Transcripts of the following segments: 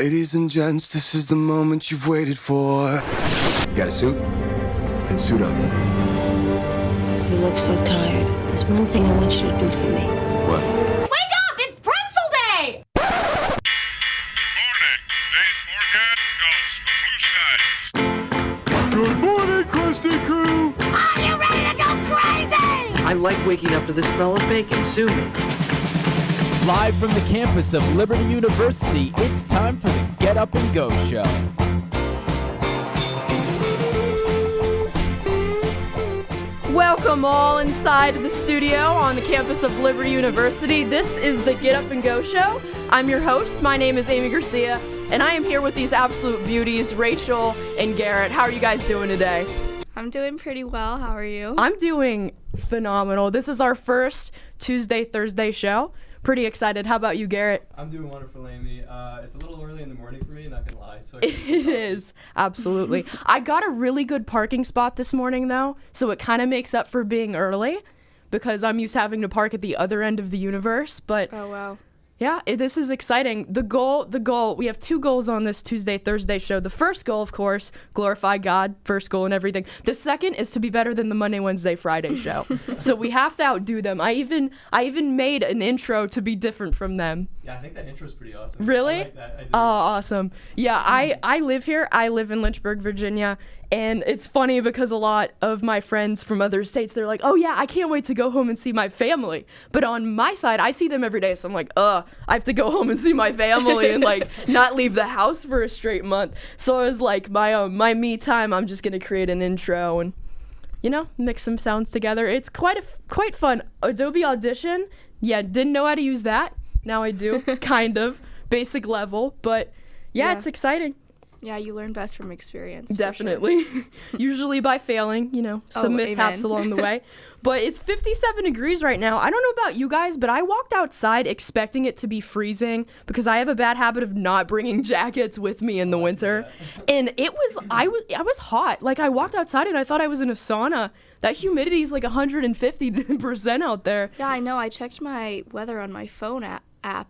Ladies and gents, this is the moment you've waited for. You got a suit? Then suit up. You look so tired. There's one thing I want you to do for me. What? Wake up! It's pretzel day! Good morning, Krusty Crew! Are you ready to go crazy? I like waking up to the smell of bacon. Sue me. Live from the campus of Liberty University, it's time for the Get Up and Go Show. Welcome all inside the studio on the campus of Liberty University. This is the Get Up and Go Show. I'm your host. My name is Amy Garcia, and I am here with these absolute beauties, Rachel and Garrett. How are you guys doing today? I'm doing pretty well. How are you? I'm doing phenomenal. This is our first Thursday show. Pretty excited. How about you, Garrett? I'm doing wonderful, Amy. It's a little early in the morning for me, not gonna lie. So It is, absolutely. I got a really good parking spot this morning, though, so it kind of makes up for being early because I'm used to having to park at the other end of the universe, but Oh, wow. yeah, this is exciting. The goal, we have two goals on this Thursday show. The first goal, of course, glorify God, first goal and everything. The second is to be better than the Monday, Wednesday, Friday show. So we have to outdo them. I even made an intro to be different from them. yeah, I think that intro is pretty awesome. Really? I like that. I do. Oh, awesome. Yeah, I live here. I live in Lynchburg, Virginia. And it's funny because a lot of my friends from other states, they're like, oh yeah, I can't wait to go home and see my family. But on my side, I see them every day. So I'm like, I have to go home and see my family and like not leave the house for a straight month. So I was like, my me time, I'm just going to create an intro and, mix some sounds together. It's quite fun. Adobe Audition, yeah, didn't know how to use that. Now I do, kind of, basic level. But yeah, it's exciting. Yeah, you learn best from experience. Definitely. For sure. Usually by failing, some mishaps amen. along the way. But it's 57 degrees right now. I don't know about you guys, but I walked outside expecting it to be freezing because I have a bad habit of not bringing jackets with me in the winter. And I was hot. Like I walked outside and I thought I was in a sauna. That humidity is like 150% out there. Yeah, I know. I checked my weather on my phone app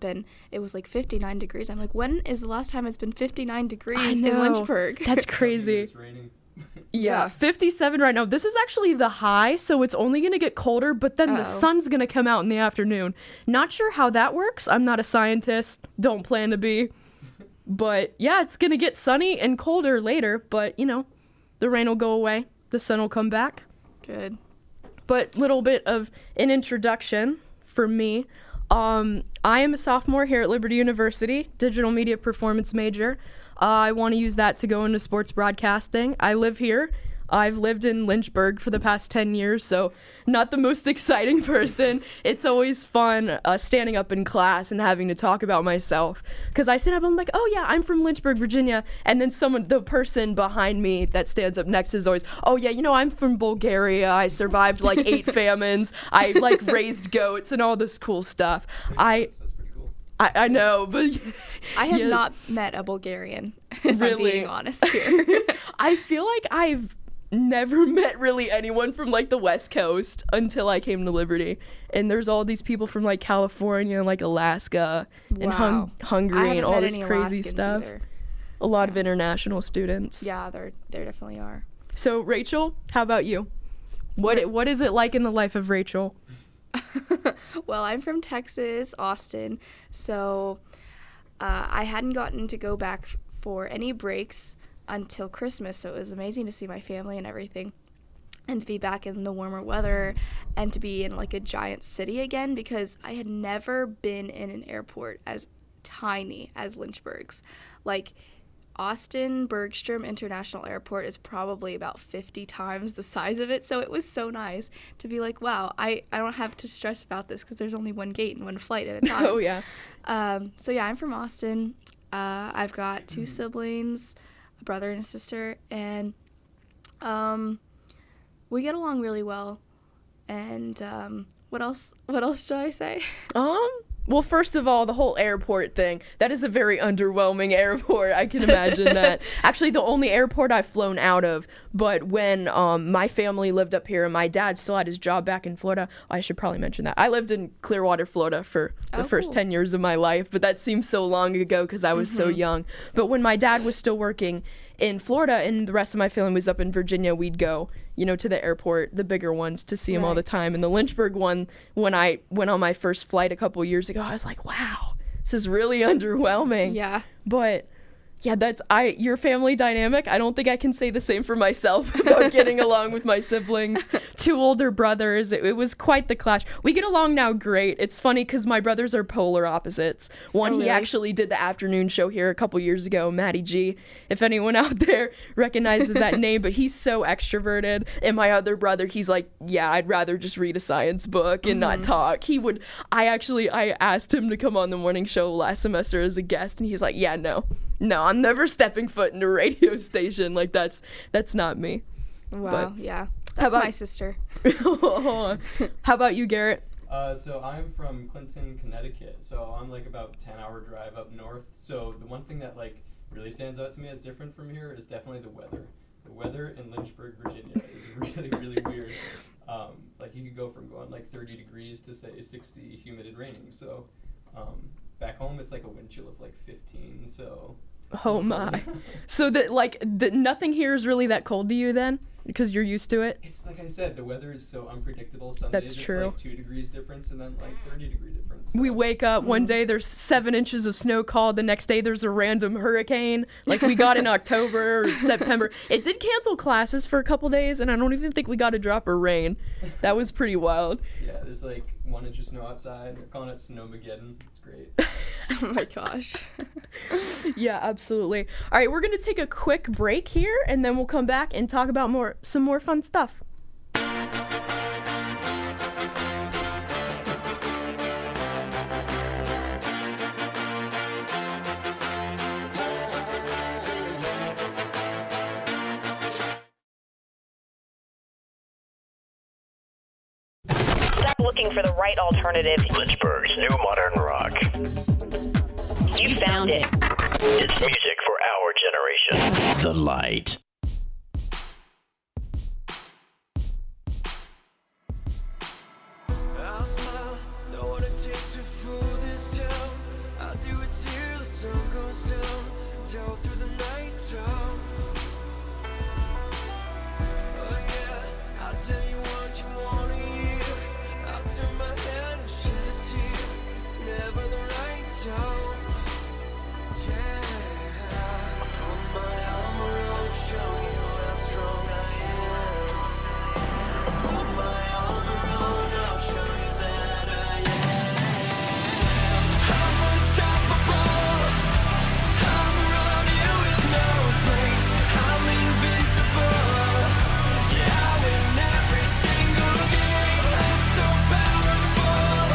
and it was like 59 degrees. I'm like, when is the last time it's been 59 degrees in Lynchburg? That's crazy. It's raining. Yeah, 57 right now. This is actually the high, so it's only going to get colder, but then the sun's going to come out in the afternoon. Not sure how that works. I'm not a scientist. Don't plan to be. But yeah, it's going to get sunny and colder later, but the rain will go away. The sun will come back. Good. But little bit of an introduction for me. I am a sophomore here at Liberty University, digital media performance major. I want to use that to go into sports broadcasting. I live here. I've lived in Lynchburg for the past 10 years, so not the most exciting person. It's always fun standing up in class and having to talk about myself. Because I stand up, I'm like, oh yeah, I'm from Lynchburg, Virginia. And then the person behind me that stands up next is always, oh yeah, I'm from Bulgaria. I survived like 8 famines. I like raised goats and all this cool stuff. That's pretty cool. I know, but I have not met a Bulgarian, if Really? I'm being honest here. I feel like I've never met really anyone from like the West Coast until I came to Liberty, and there's all these people from like California and like Alaska and Wow. Hungary and all this crazy Alaskans stuff. either. A lot of international students. Yeah, there definitely are. So Rachel, how about you? What is it like in the life of Rachel? Well, I'm from Texas, Austin, so I hadn't gotten to go back for any breaks until Christmas, so it was amazing to see my family and everything, and to be back in the warmer weather and to be in like a giant city again, because I had never been in an airport as tiny as Lynchburg's. Like Austin Bergstrom International Airport is probably about 50 times the size of it, so it was so nice to be like, wow, I don't have to stress about this because there's only one gate and one flight at a time. Oh yeah. So yeah, I'm from Austin. I've got 2 siblings, a brother and a sister, and we get along really well. And what else should I say? Well, first of all, the whole airport thing, that is a very underwhelming airport. I can imagine that. Actually, the only airport I've flown out of, but when my family lived up here and my dad still had his job back in Florida, I should probably mention that. I lived in Clearwater, Florida for the first 10 years of my life, but that seems so long ago because I was so young. But when my dad was still working in Florida and the rest of my family was up in Virginia, we'd go, to the airport, the bigger ones, to see him all the time. And the Lynchburg one, when I went on my first flight a couple years ago, I was like, wow, this is really underwhelming. Yeah. But yeah, your family dynamic. I don't think I can say the same for myself about getting along with my siblings. 2 older brothers. It was quite the clash. We get along now great. It's funny because my brothers are polar opposites. One, he actually did the afternoon show here a couple years ago, Matty G, if anyone out there recognizes that name, but he's so extroverted. And my other brother, he's like, yeah, I'd rather just read a science book and not talk. I asked him to come on the morning show last semester as a guest, and he's like, yeah, no, I'm never stepping foot into a radio station. Like, that's not me. Wow, But yeah. That's my sister. How about you, Garrett? So I'm from Clinton, Connecticut. So I'm like about a 10-hour drive up north. So the one thing that like really stands out to me as different from here is definitely the weather. The weather in Lynchburg, Virginia is really, really weird. Like you could go from going like 30 degrees to say 60 humid and raining. So back home it's like a wind chill of like 15. So Oh my. So nothing here is really that cold to you then? Because you're used to it? It's like I said, the weather is so unpredictable. Some That's days true. it's like 2 degrees difference and then like 30-degree difference. So. We wake up one day, there's 7 inches of snow called. The next day, there's a random hurricane like we got in October or September. It did cancel classes for a couple days, and I don't even think we got a drop of rain. That was pretty wild. Yeah, there's like 1 inch of snow outside. They're calling it Snowmageddon. It's great. Oh my gosh. Yeah, absolutely. All right, we're going to take a quick break here, and then we'll come back and talk about some more fun stuff. Stop looking for the right alternative. Lynchburg's new modern rock. You found it. It's music for our generation. The Light. I'll smile, know what it takes to fool this town. I'll do it till the sun goes down, down through the night time. Oh yeah, I'll tell you what you wanna hear. I'll turn my head and shed a tear. It's never the right time. Yeah, put my arm around, show you how strong I am. Put my arm around, I'll show you that I am. I'm unstoppable. I'm around you with no brakes. I'm invincible. Yeah, I win every single game. I'm so powerful.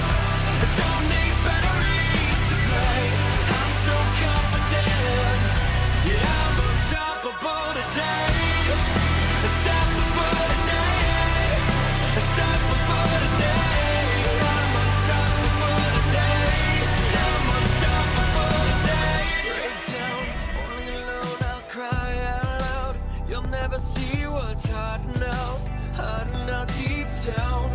I don't need batteries to play. I'm so confident. Yeah, I'm unstoppable today. Unstoppable today. Unstoppable today. I'm unstoppable today. I'm unstoppable today. Break down, only alone I'll cry out loud. You'll never see what's hiding out deep down.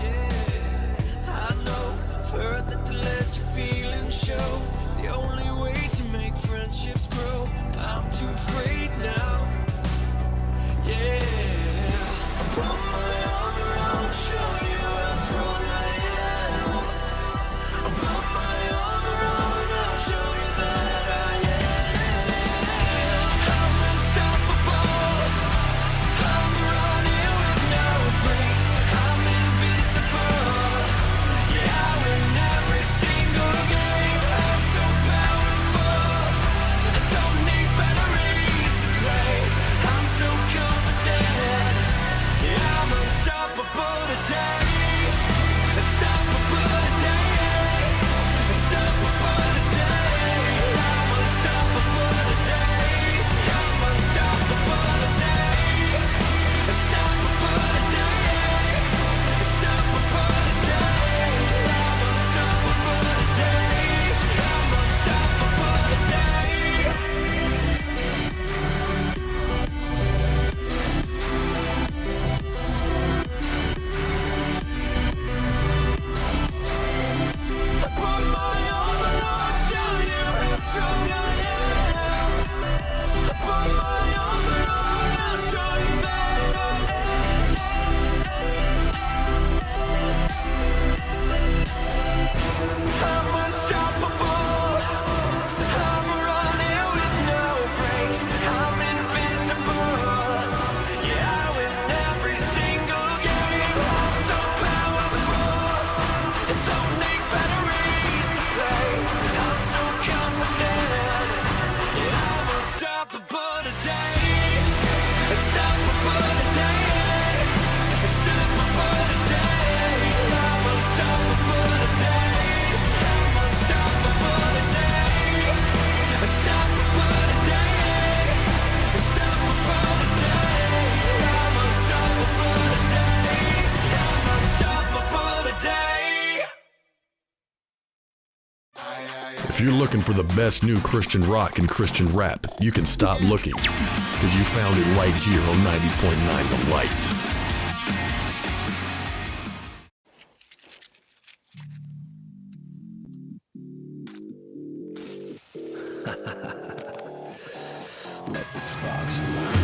Yeah, I know, I've heard that to let your feelings show. It's the only way to make friendships grow. I'm too afraid now. Yeah, put my arm around, show you how strong I am. Put my arm around, I'll show you that I am. I'm unstoppable. I'm around you with no brakes. I'm invincible. Yeah, I win every single game. I'm so powerful. looking for the best new Christian rock and Christian rap, you can stop looking, because you found it right here on 90.9 The Light. Let the sparks fly.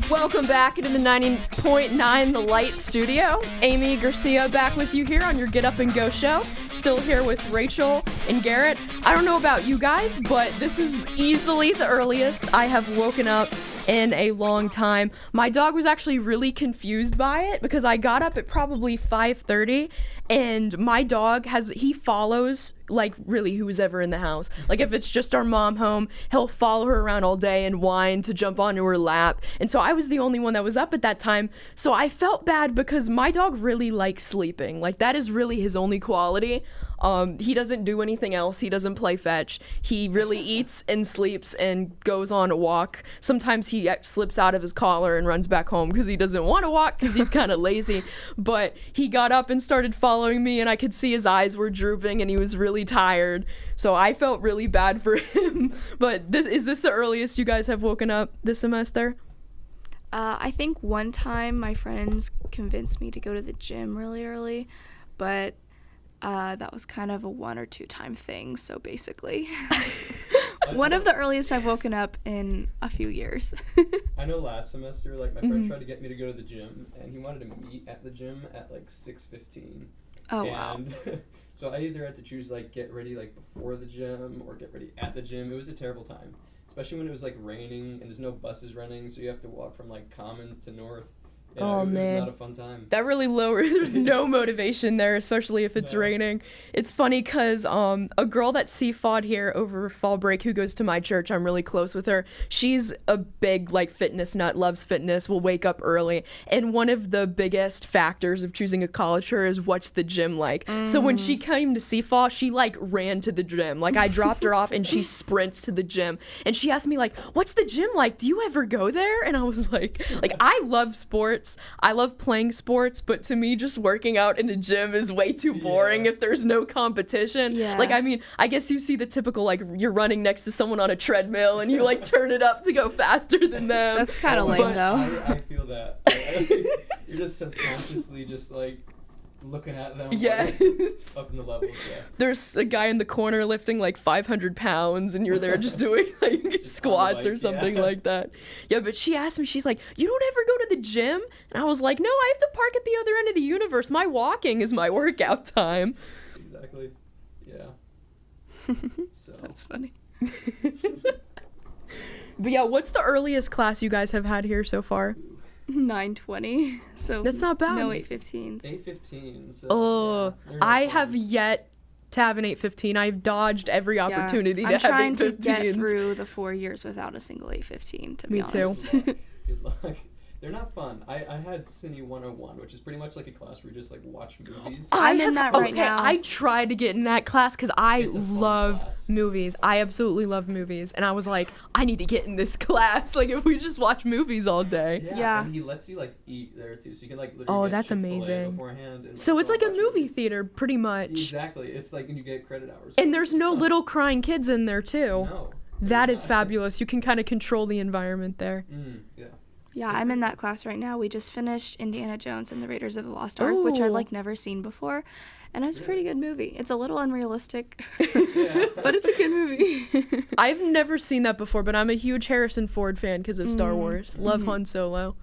Welcome back into the 90.9 The Light studio. Amy Garcia back with you here on your Get Up and Go show. Still here with Rachel and Garrett. I don't know about you guys, but this is easily the earliest I have woken up in a long time. My dog was actually really confused by it because I got up at probably 5:30, and my dog he follows like really who's ever in the house. Like if it's just our mom home, he'll follow her around all day and whine to jump onto her lap. And so I was the only one that was up at that time. So I felt bad because my dog really likes sleeping. Like that is really his only quality. He doesn't do anything else. He doesn't play fetch. He really eats and sleeps and goes on a walk. Sometimes he slips out of his collar and runs back home because he doesn't want to walk because he's kind of lazy. But he got up and started following me, and I could see his eyes were drooping and he was really tired. So I felt really bad for him. But is this the earliest you guys have woken up this semester? I think one time my friends convinced me to go to the gym really early, but that was kind of a 1 or 2 time thing. So basically, one of the earliest I've woken up in a few years. I know last semester, like my friend tried to get me to go to the gym, and he wanted to meet at the gym at like 6:15. Oh, wow. So I either had to choose like get ready like before the gym or get ready at the gym. It was a terrible time, especially when it was like raining and there's no buses running, so you have to walk from like Common to North. Yeah, it was not a fun time. That really lowers. There's no motivation there, especially if it's raining. It's funny because a girl that CFAW'd here over fall break who goes to my church, I'm really close with her. She's a big like fitness nut, loves fitness, will wake up early. And one of the biggest factors of choosing a college for her is what's the gym like. So when she came to CFAW, she like ran to the gym. Like I dropped her off and she sprints to the gym. And she asked me like, what's the gym like? Do you ever go there? And I was like I love sports. I love playing sports, but to me, just working out in a gym is way too boring if there's no competition. Yeah. Like, I mean, I guess you see the typical, like, you're running next to someone on a treadmill and you, like, turn it up to go faster than them. That's kind of lame, though. I feel that. You're just subconsciously just, like, looking at them up in the levels. There's a guy in the corner lifting like 500 pounds and you're there just doing like squats or something like that. Yeah, but she asked me, she's like, you don't ever go to the gym? And I was like, no, I have to park at the other end of the universe. My walking is my workout time. Exactly. Yeah. So. That's funny. But yeah, what's the earliest class you guys have had here so far? 9:20, so that's not bad. No 8:15s. 8:15. So I have yet to have an 8:15. I've dodged every opportunity to have 8:15s. I'm trying to get through the 4 years without a single 8:15. To be honest. Me too. Good luck. They're not fun. I had Cine 101, which is pretty much like a class where you just like watch movies. I'm in that right now. I tried to get in that class because I love movies. I absolutely love movies. And I was like, I need to get in this class. Like, if we just watch movies all day. Yeah. And he lets you like eat there too. So you can like literally get that's Chick-fil-A amazing. beforehand. And, so it's like a movie theater, pretty much. Exactly. It's like, and you get credit hours. And there's no little crying kids in there too. No. That is fabulous. You can kind of control the environment there. Yeah. Yeah, I'm in that class right now. We just finished Indiana Jones and the Raiders of the Lost Ark, which I'd like never seen before. And it's a pretty good movie. It's a little unrealistic, but it's a good movie. I've never seen that before, but I'm a huge Harrison Ford fan because of Star Wars. Love Han Solo.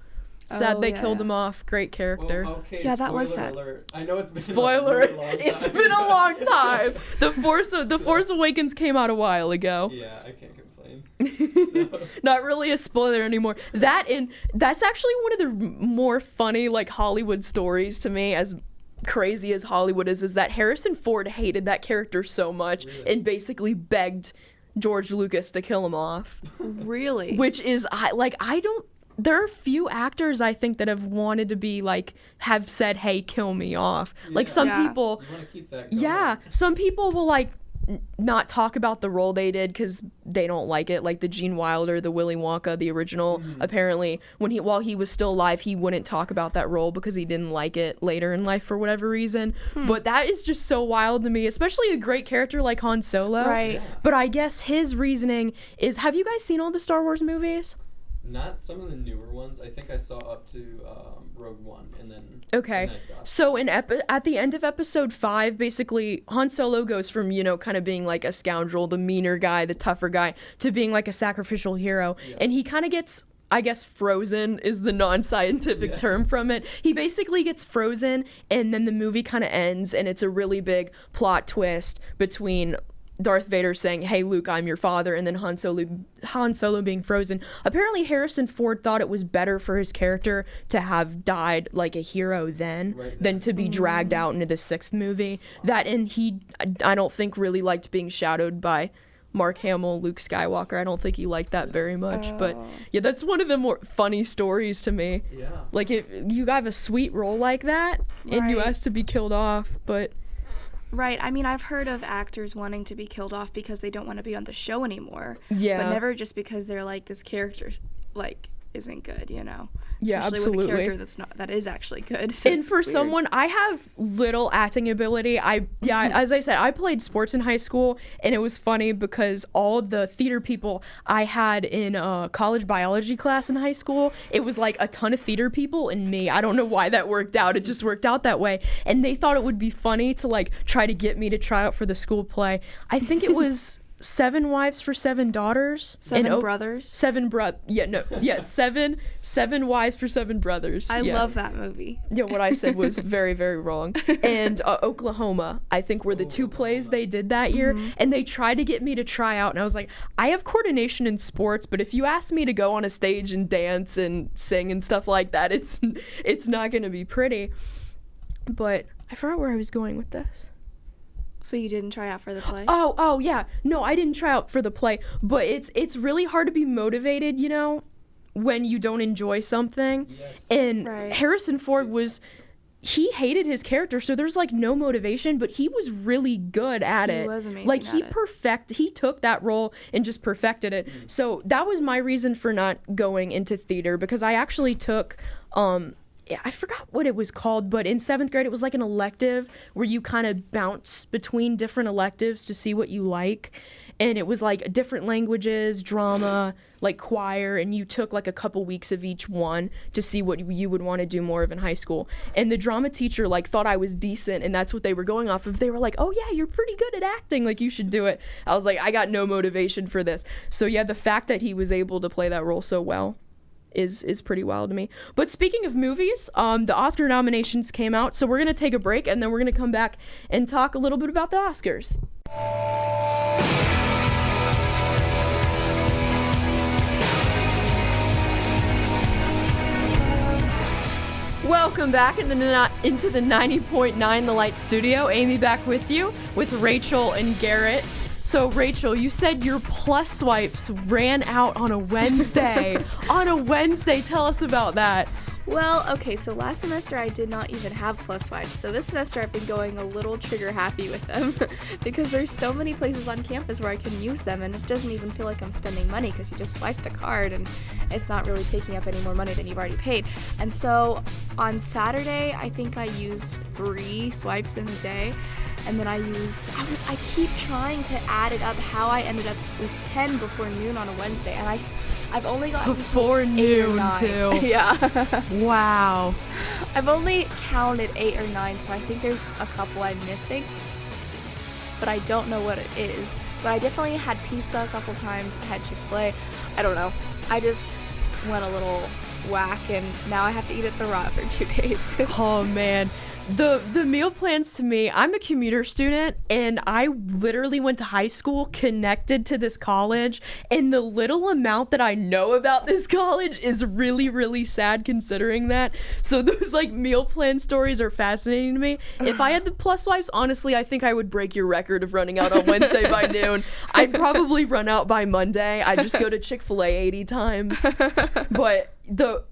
Sad they killed him off. Great character. Well, okay, yeah, that was sad. Alert. I know it's been spoiler. It's been a long time. The Force Awakens came out a while ago. Yeah, I can't complain. Not really a spoiler anymore. That's actually one of the more funny like Hollywood stories to me, as crazy as Hollywood is that Harrison Ford hated that character so much and basically begged George Lucas to kill him off. Really? Which is there are few actors I think that have wanted to be like have said, hey, kill me off. Like some people You want to keep that going. some people will like not talk about the role they did because they don't like it, like the Gene Wilder, the Willy Wonka, the original. Apparently while he was still alive, he wouldn't talk about that role because he didn't like it later in life for whatever reason. But that is just so wild to me, especially a great character like Han Solo. Right. But I guess his reasoning is, have you guys seen all the Star Wars movies? Not some of the newer ones. I think I saw up to Rogue One, and then okay. And I stopped. So at the end of episode 5, basically Han Solo goes from kind of being like a scoundrel, the meaner guy, the tougher guy, to being like a sacrificial hero, and he kind of gets, I guess, frozen is the non-scientific term from it. He basically gets frozen, and then the movie kind of ends, and it's a really big plot twist between Darth Vader saying, "Hey Luke, I'm your father," and then Han Solo being frozen. Apparently Harrison Ford thought it was better for his character to have died like a hero then than to be dragged out into the 6th movie. I don't think really liked being shadowed by Mark Hamill, Luke Skywalker. I don't think he liked that very much. But yeah, that's one of the more funny stories to me. Yeah. Like, if you have a sweet role like that and you ask to be killed off, but... Right. I mean, I've heard of actors wanting to be killed off because they don't want to be on the show anymore. Yeah. But never just because they're like, this character, like, isn't good, you know? Yeah, Especially with a absolutely. character that is actually good. So And for weird. someone, I have little acting ability. As I said, I played sports in high school, and it was funny because all the theater people I had in college biology class in high school, it was like a ton of theater people and me. I don't know why that worked out. It just worked out that way. And they thought it would be funny to like try to get me to try out for the school play. I think it was 7 Wives for 7 Daughters. 7 Brothers. 7 Wives for 7 Brothers. I love that movie. Yeah, what I said was very, very wrong. And Oklahoma, I think, were the 2 plays they did that year. And they tried to get me to try out. And I was like, I have coordination in sports, but if you ask me to go on a stage and dance and sing and stuff like that, it's not going to be pretty. But I forgot where I was going with this. So you didn't try out for the play? Oh, yeah. No, I didn't try out for the play. But it's really hard to be motivated, you know, when you don't enjoy something. Yes. And Harrison Ford he hated his character, so there's like no motivation, but he was really good at it. He was amazing like at it. He took that role and just perfected it. So that was my reason for not going into theater, because I actually took I forgot what it was called, but in 7th grade it was like an elective where you kind of bounce between different electives to see what you like. And it was like different languages, drama, like choir, and you took like a couple weeks of each one to see what you would want to do more of in high school. And the drama teacher like thought I was decent, and that's what they were going off of. They were like, "Oh yeah, you're pretty good at acting, like you should do it." I was like, I got no motivation for this. So yeah, the fact that he was able to play that role so well is pretty wild to me. But speaking of movies, the Oscar nominations came out, so we're gonna take a break and then we're gonna come back and talk a little bit about the Oscars. Welcome back into the 90.9 The Light studio. Amy back with you with Rachel and Garrett. So Rachel, you said your plus swipes ran out on a Wednesday. Tell us about that. Well, okay, so last semester I did not even have plus swipes. So this semester I've been going a little trigger happy with them because there's so many places on campus where I can use them, and it doesn't even feel like I'm spending money because you just swipe the card and it's not really taking up any more money than you've already paid. And so on Saturday, I think I used 3 swipes in a day. And then I keep trying to add it up how I ended up with 10 before noon on a Wednesday. And I've only gotten before noon too. Yeah. Wow. I've only counted 8 or 9, so I think there's a couple I'm missing. But I don't know what it is. But I definitely had pizza a couple times. I had Chick-fil-A. I don't know. I just went a little whack, and now I have to eat at the Rot for 2 days. Oh man. The meal plans to me, I'm a commuter student, and I literally went to high school connected to this college, and the little amount that I know about this college is really, really sad considering that. So those like meal plan stories are fascinating to me. If I had the plus swipes, honestly, I think I would break your record of running out on Wednesday by noon. I'd probably run out by Monday. I'd just go to Chick-fil-A 80 times. But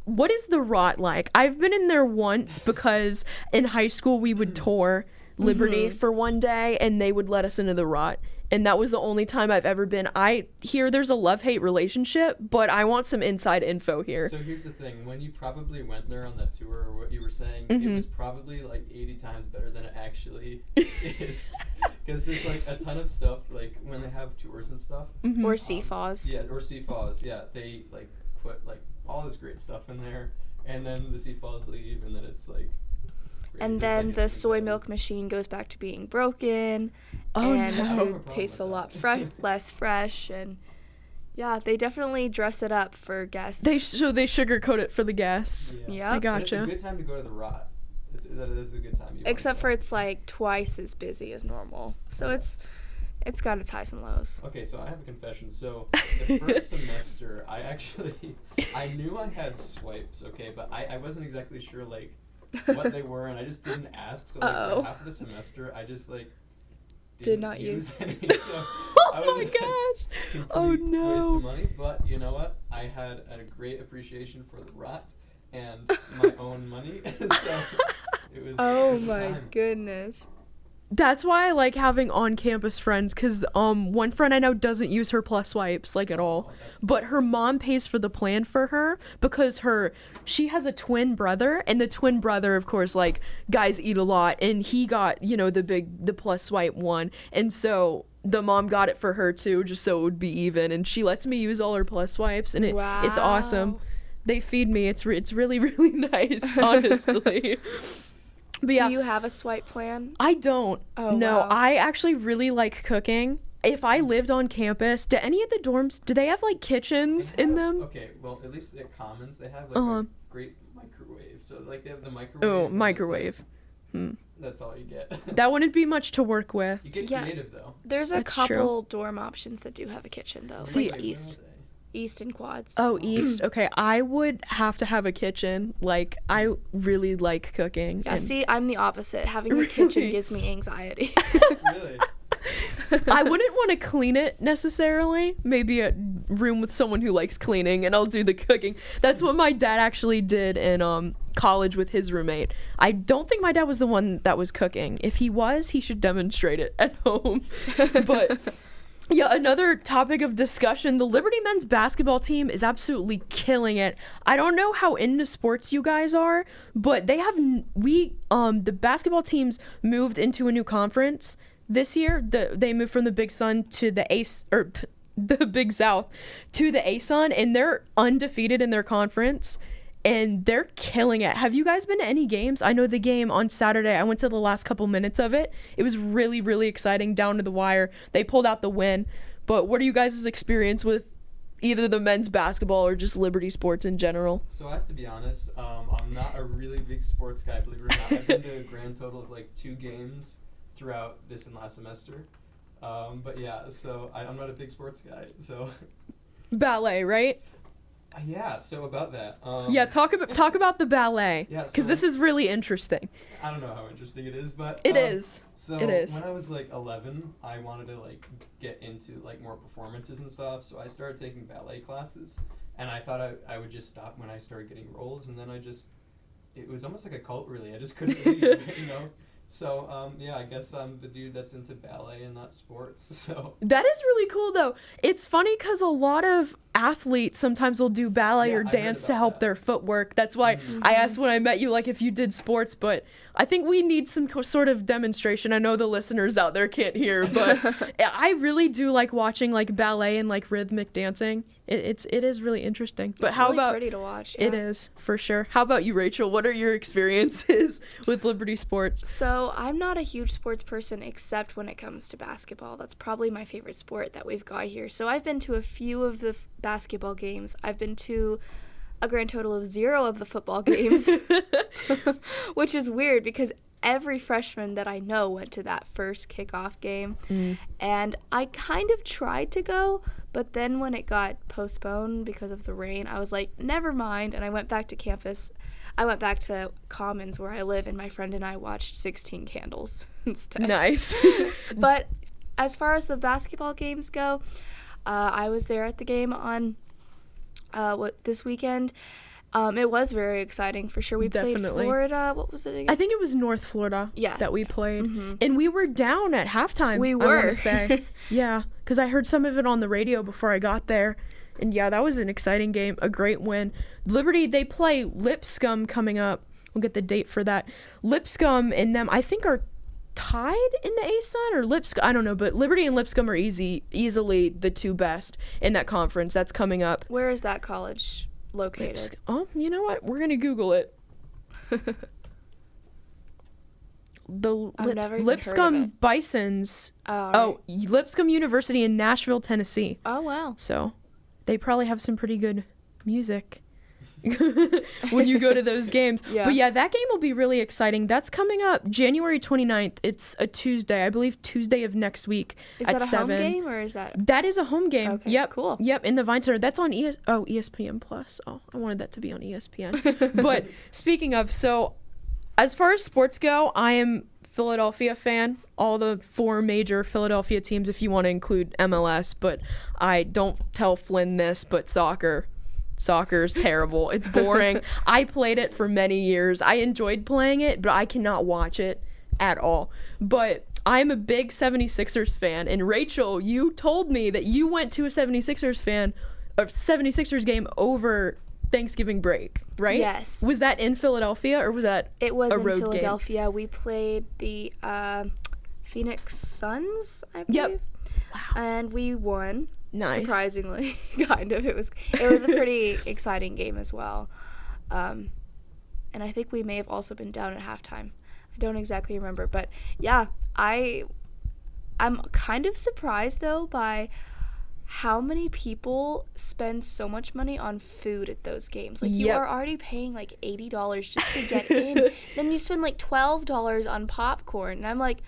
what is the Rot like? I've been in there once because in high school we would tour Liberty for one day, and they would let us into the Rot, and that was the only time I've ever been. I hear there's a love-hate relationship, but I want some inside info here. So here's the thing, when you probably went there on that tour, or what you were saying, it was probably like 80 times better than it actually is. Because there's like a ton of stuff, like when they have tours and stuff. Or CFAWs. Yeah, or CFAWs, yeah. They like put like all this great stuff in there, and then the CFAWs leave, and then it's like... And then the soy milk machine goes back to being broken, and the food tastes a lot less fresh, and yeah, they definitely dress it up for guests. They sugarcoat it for the guests. Yeah. I gotcha. But it's a good time to go to the Rot. That is a good time. Except for it's like twice as busy as normal, so it's It's got its highs and lows. Okay, so I have a confession. So the first semester, I knew I had swipes, okay, but I wasn't exactly sure, like, what they were, and I just didn't ask. So, like, for half of the semester, I just, like, did not use any. So Oh my gosh. Oh no. Waste of money, but you know what? I had a great appreciation for the rot and my own money. So it was. Oh it was a my time. goodness. That's why I like having on-campus friends, because one friend I know doesn't use her Plus Swipes, like, at all. But her mom pays for the plan for her because she has a twin brother, and the twin brother, of course, like, guys eat a lot, and he got, you know, the Plus Swipe one. And so the mom got it for her, too, just so it would be even. And she lets me use all her Plus Swipes, and it's awesome. They feed me. It's really, really nice, honestly. But yeah, do you have a swipe plan? I don't. Oh, no, wow. I actually really like cooking. If I lived on campus, do any of the dorms, do they have like kitchens in them? Okay, well, at least at Commons, they have like a great microwave. So, like, they have the microwave. Oh, and microwave. That's all you get. That wouldn't be much to work with. You get creative, though. There's a That's couple dorm options that do have a kitchen, though. See- like East and Quads. Oh, East. Okay, I would have to have a kitchen. Like, I really like cooking. Yeah, and see, I'm the opposite. Having a kitchen gives me anxiety. Really? I wouldn't want to clean it necessarily. Maybe a room with someone who likes cleaning, and I'll do the cooking. That's what my dad actually did in college with his roommate. I don't think my dad was the one that was cooking. If he was, he should demonstrate it at home. But yeah, another topic of discussion, the Liberty men's basketball team is absolutely killing it. I don't know how into sports you guys are, but the basketball teams moved into a new conference this year. They moved from the Big Sun to the the Big South to the ASUN, and they're undefeated in their conference. And they're killing it. Have you guys been to any games? I know the game on Saturday, I went to the last couple minutes of it. It was really, really exciting, down to the wire. They pulled out the win. But what are you guys' experience with either the men's basketball or just Liberty sports in general? So I have to be honest, I'm not a really big sports guy, believe it or not. I've been to a grand total of like 2 games throughout this and last semester. But yeah, so I'm not a big sports guy, so. Ballet, right? Yeah, so about that. Yeah, talk about the ballet, Yeah, because so this is really interesting. I don't know how interesting it is, but It is. So It is. when I was like 11, I wanted to like get into like more performances and stuff, so I started taking ballet classes, and I thought I would just stop when I started getting roles, and then it was almost like a cult, really. I just couldn't leave, you know. So, yeah, I guess I'm the dude that's into ballet and not sports, so. That is really cool, though. It's funny because a lot of athletes sometimes will do ballet or I heard dance to about help that. their footwork. That's why I asked when I met you, like, if you did sports, but I think we need some sort of demonstration. I know the listeners out there can't hear, but I really do like watching, like, ballet and, like, rhythmic dancing. It is really interesting. But It's how really about... pretty to watch. It yeah. is, for sure. How about you, Rachel? What are your experiences with Liberty Sports? So I'm not a huge sports person except when it comes to basketball. That's probably my favorite sport that we've got here. So I've been to a few of the basketball games. I've been to a grand total of 0 of the football games, which is weird because every freshman that I know went to that first kickoff game. And I kind of tried to go, but then when it got postponed because of the rain, I was like, never mind. And I went back to campus. I went back to Commons where I live, and my friend and I watched 16 Candles instead. Nice. But as far as the basketball games go, I was there at the game on this weekend. It was very exciting for sure. We played Florida. What was it again? I think it was North Florida that we played. And we were down at halftime, We I were. want to say. Yeah, because I heard some of it on the radio before I got there. And yeah, that was an exciting game, a great win. Liberty, they play Lipscomb coming up. We'll get the date for that. Lipscomb and them, I think, are tied in the ASUN or Lipscomb. I don't know, but Liberty and Lipscomb are easily the 2 best in that conference. That's coming up. Where is that college located? Oh, you know what? We're going to Google it. The I've never even Lipscomb heard of it. Bisons. Oh, Lipscomb University in Nashville, Tennessee. Oh, wow. So they probably have some pretty good music. when you go to those games. Yeah. But yeah, that game will be really exciting. That's coming up January 29th. It's a Tuesday, I believe Tuesday of next week Is at that a 7. home game or is that? That is a home game. Okay, Yep. cool. Yep, in the Vine Center. That's on ESPN Plus. Oh, I wanted that to be on ESPN. But speaking of, so as far as sports go, I am Philadelphia fan. All the 4 major Philadelphia teams, if you want to include MLS. But I don't tell Flynn this, but soccer's terrible. It's boring. I played it for many years. I enjoyed playing it, but I cannot watch it at all. But I'm a big 76ers fan, and Rachel, you told me that you went to a 76ers game over Thanksgiving break, right? Yes. Was that in Philadelphia or was that It was a in road Philadelphia. We played the Phoenix Suns, I believe. Yep. Wow. And we won. Nice. Surprisingly, kind of. It was a pretty exciting game as well. And I think we may have also been down at halftime. I don't exactly remember, but yeah, I'm kind of surprised though by how many people spend so much money on food at those games. Like, you Yep. are already paying like $80 just to get in. Then you spend like $12 on popcorn. And I'm like,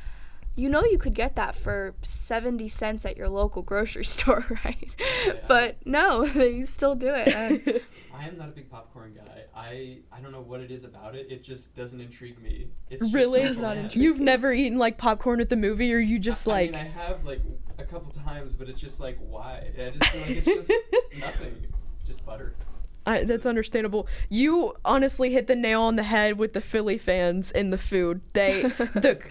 you know, you could get that for 70 cents at your local grocery store, right? Yeah. But no, they still do it. I am not a big popcorn guy. I don't know what it is about it. It just doesn't intrigue me. It's Really? just so bland. You've never eaten like popcorn at the movie, or you just I like... mean, I have like a couple times, but it's just like, why? I just feel like it's just nothing. It's just butter. That's understandable. You honestly hit the nail on the head with the Philly fans and the food.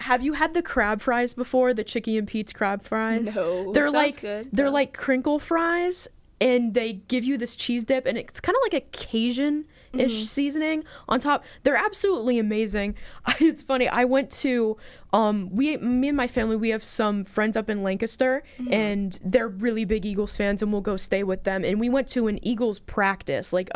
Have you had the crab fries before? The Chicky and Pete's crab fries? No. They're Sounds like good, they're though. like crinkle fries, and they give you this cheese dip, and it's kind of like a Cajun-ish seasoning on top. They're absolutely amazing. It's funny. I went to me and my family, we have some friends up in Lancaster, and they're really big Eagles fans, and we'll go stay with them. And we went to an Eagles practice, like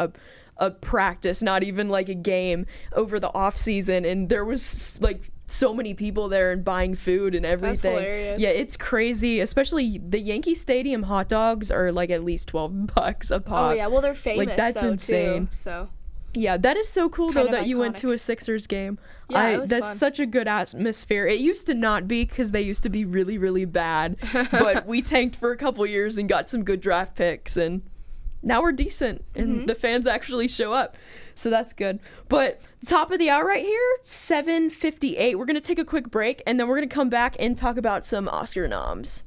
a practice, not even like a game, over the off season, and there was like so many people there and buying food and everything. That's hilarious. Yeah, it's crazy. Especially the Yankee Stadium hot dogs are like at least $12 a pop. Oh yeah, well they're famous that's though insane. too. So Yeah, that is so cool Kind though of that you went iconic. to a Sixers game. Yeah, it was that's fun. such a good atmosphere. It used to not be because they used to be really, really bad, but we tanked for a couple years and got some good draft picks, and now we're decent, and the fans actually show up. So that's good. But top of the hour right here, 7:58. We're gonna take a quick break, and then we're gonna come back and talk about some Oscar noms.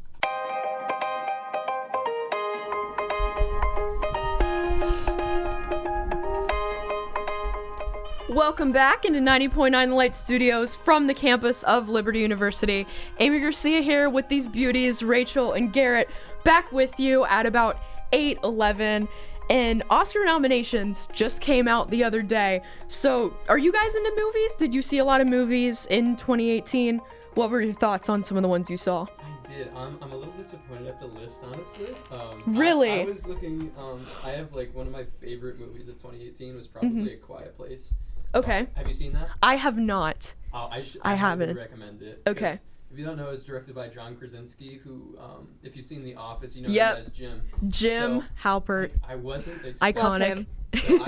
Welcome back into 90.9 The Light Studios from the campus of Liberty University. Amy Garcia here with these beauties, Rachel and Garrett, back with you at about 8:11. And Oscar nominations just came out the other day. So, are you guys into movies? Did you see a lot of movies in 2018? What were your thoughts on some of the ones you saw? I did. I'm a little disappointed at the list, honestly. Really? I was looking. I have like one of my favorite movies of 2018 was probably A Quiet Place. Okay. Have you seen that? I have not. Oh, I highly haven't. recommend it. Okay. 'Cause if you don't know, it's directed by John Krasinski, who, if you've seen The Office, you know Yep. him as Jim. Jim So, Halpert. I wasn't Iconic. him. So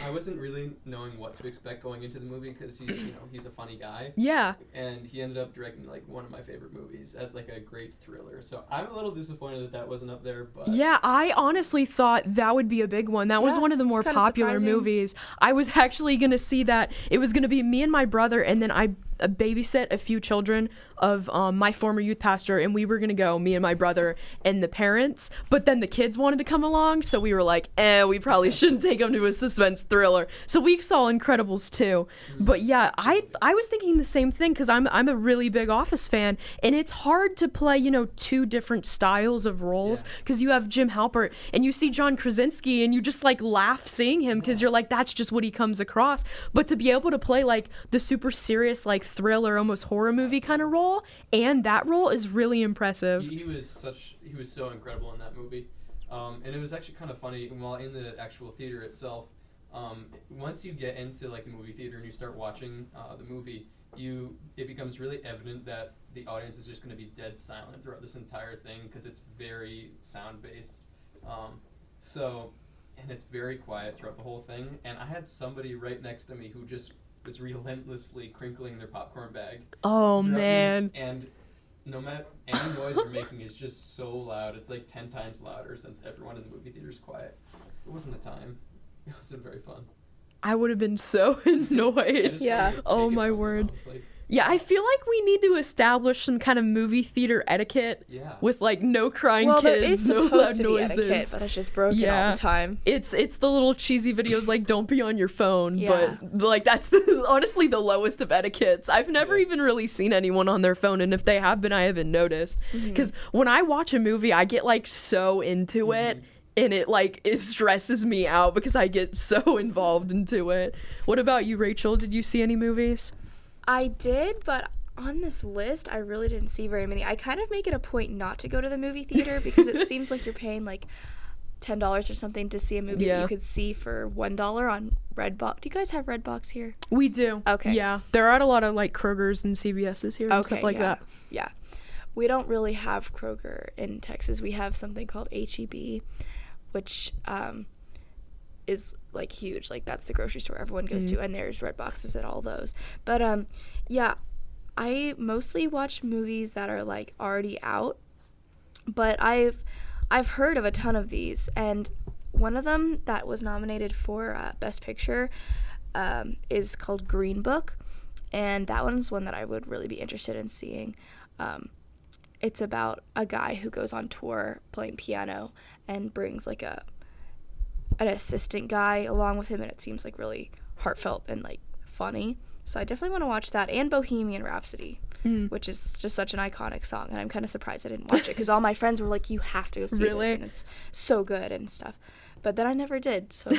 I wasn't really knowing what to expect going into the movie because he's a funny guy. Yeah. And he ended up directing like one of my favorite movies as like a great thriller. So I'm a little disappointed that wasn't up there, but Yeah, I honestly thought that would be a big one. That was Yeah, one of the it's more kinda popular surprising. movies. I was actually going to see that. It was going to be me and my brother, and then I babysit a few children of my former youth pastor, and we were going to go, me and my brother and the parents. But then the kids wanted to come along, so we were like, we probably shouldn't take them to a suspense thriller. So we saw Incredibles 2. But yeah, I was thinking the same thing because I'm a really big Office fan, and it's hard to play, two different styles of roles because you have Jim Halpert and you see John Krasinski, and you just like laugh seeing him because you're like, that's just what he comes across. But to be able to play like the super serious, like thriller, almost horror movie kind of role, and that role is really impressive. he was so incredible in that movie. And it was actually kind of funny while in the actual theater itself. Once you get into like the movie theater and you start watching the movie, it becomes really evident that the audience is just going to be dead silent throughout this entire thing because it's very sound based. So and it's very quiet throughout the whole thing. And I had somebody right next to me who just was relentlessly crinkling their popcorn bag. Oh, throughout man. And no matter any noise you're making is just so loud. It's like 10 times louder since everyone in the movie theater is quiet. It wasn't the time. It wasn't very fun. I would have been so annoyed. Oh my word. Yeah, I feel like we need to establish some kind of movie theater etiquette with like no crying kids, there is no supposed loud to be noises. etiquette, but it's just broken all the time. It's the little cheesy videos like don't be on your phone, but like that's honestly the lowest of etiquettes. I've never even really seen anyone on their phone, and if they have been, I haven't noticed. Because when I watch a movie, I get like so into it. And it stresses me out because I get so involved into it. What about you, Rachel? Did you see any movies? I did, but on this list, I really didn't see very many. I kind of make it a point not to go to the movie theater because it seems like you're paying like $10 or something to see a movie that you could see for $1 on Redbox. Do you guys have Redbox here? We do. Okay. Yeah. There are a lot of like Kroger's and CVS's here and stuff like that. Yeah. We don't really have Kroger in Texas. We have something called H-E-B, which is like huge. Like that's the grocery store everyone goes to, and there's Red Boxes at all those. But yeah, I mostly watch movies that are like already out, but I've heard of a ton of these, and one of them that was nominated for Best Picture is called Green Book, and that one's one that I would really be interested in seeing. It's about a guy who goes on tour playing piano and brings like an assistant guy along with him, and it seems like really heartfelt and like funny. So I definitely want to watch that, and Bohemian Rhapsody, which is just such an iconic song, and I'm kind of surprised I didn't watch it because all my friends were like, you have to go see this, and it's so good and stuff. But then I never did, so.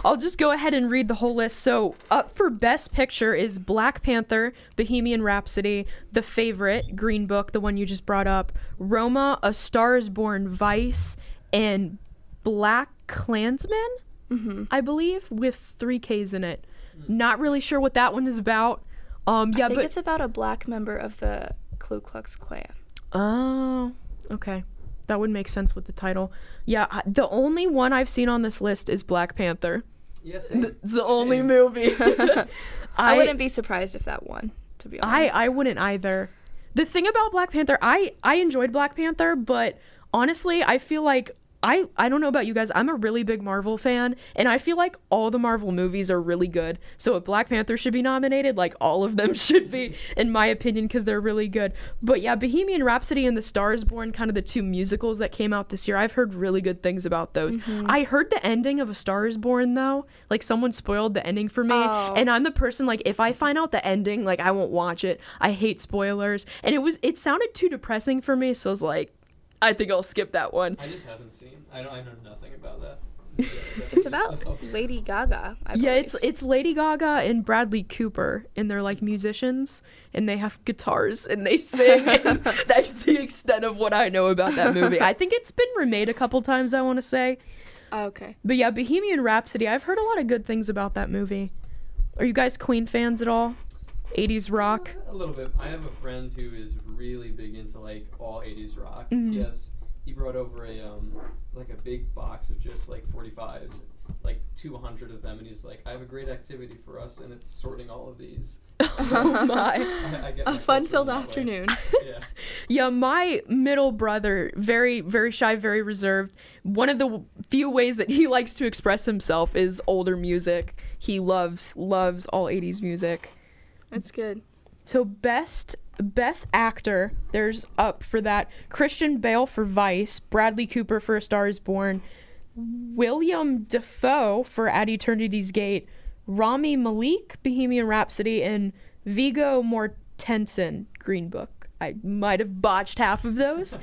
I'll just go ahead and read the whole list. So up for Best Picture is Black Panther, Bohemian Rhapsody, The Favorite, Green Book, the one you just brought up, Roma, A Star is Born, Vice, and Black Klansman, I believe, with 3 Ks in it. Not really sure what that one is about. I think it's about a black member of the Ku Klux Klan. Oh, okay. That would make sense with the title. Yeah, the only one I've seen on this list is Black Panther. Yes, it's the only movie. I wouldn't be surprised if that won, to be honest. I wouldn't either. The thing about Black Panther, I enjoyed Black Panther, but honestly, I feel like I don't know about you guys, I'm a really big Marvel fan, and I feel like all the Marvel movies are really good. So if Black Panther should be nominated, like all of them should be, in my opinion, because they're really good. But yeah, Bohemian Rhapsody and The Star is Born, kind of the 2 musicals that came out this year, I've heard really good things about those. I heard the ending of A Star is Born, though. Like, someone spoiled the ending for me, and I'm the person, like, if I find out the ending, like, I won't watch it. I hate spoilers. And it sounded too depressing for me, so I was like, I think I'll skip that one. I just haven't seen. I know nothing about that. It's about Lady Gaga. I believe. It's Lady Gaga and Bradley Cooper, and they're like musicians, and they have guitars and they sing. And that's the extent of what I know about that movie. I think it's been remade a couple times, I want to say. Oh, okay. But yeah, Bohemian Rhapsody. I've heard a lot of good things about that movie. Are you guys Queen fans at all? 80s rock? A little bit. I have a friend who is really big into like all 80s rock. He brought over a big box of just like 45s, like 200 of them, and he's like, I have a great activity for us, and it's sorting all of these. Oh my. I get a my fun-filled culture in that afternoon. way. Yeah, my middle brother, very, very shy, very reserved. One of the few ways that he likes to express himself is older music. He loves all 80s music. That's good. So best actor, there's up for that Christian Bale for Vice, Bradley Cooper for A Star is Born, William Dafoe for At Eternity's Gate, Rami Malek, Bohemian Rhapsody, and Viggo Mortensen, Green Book. I might have botched half of those.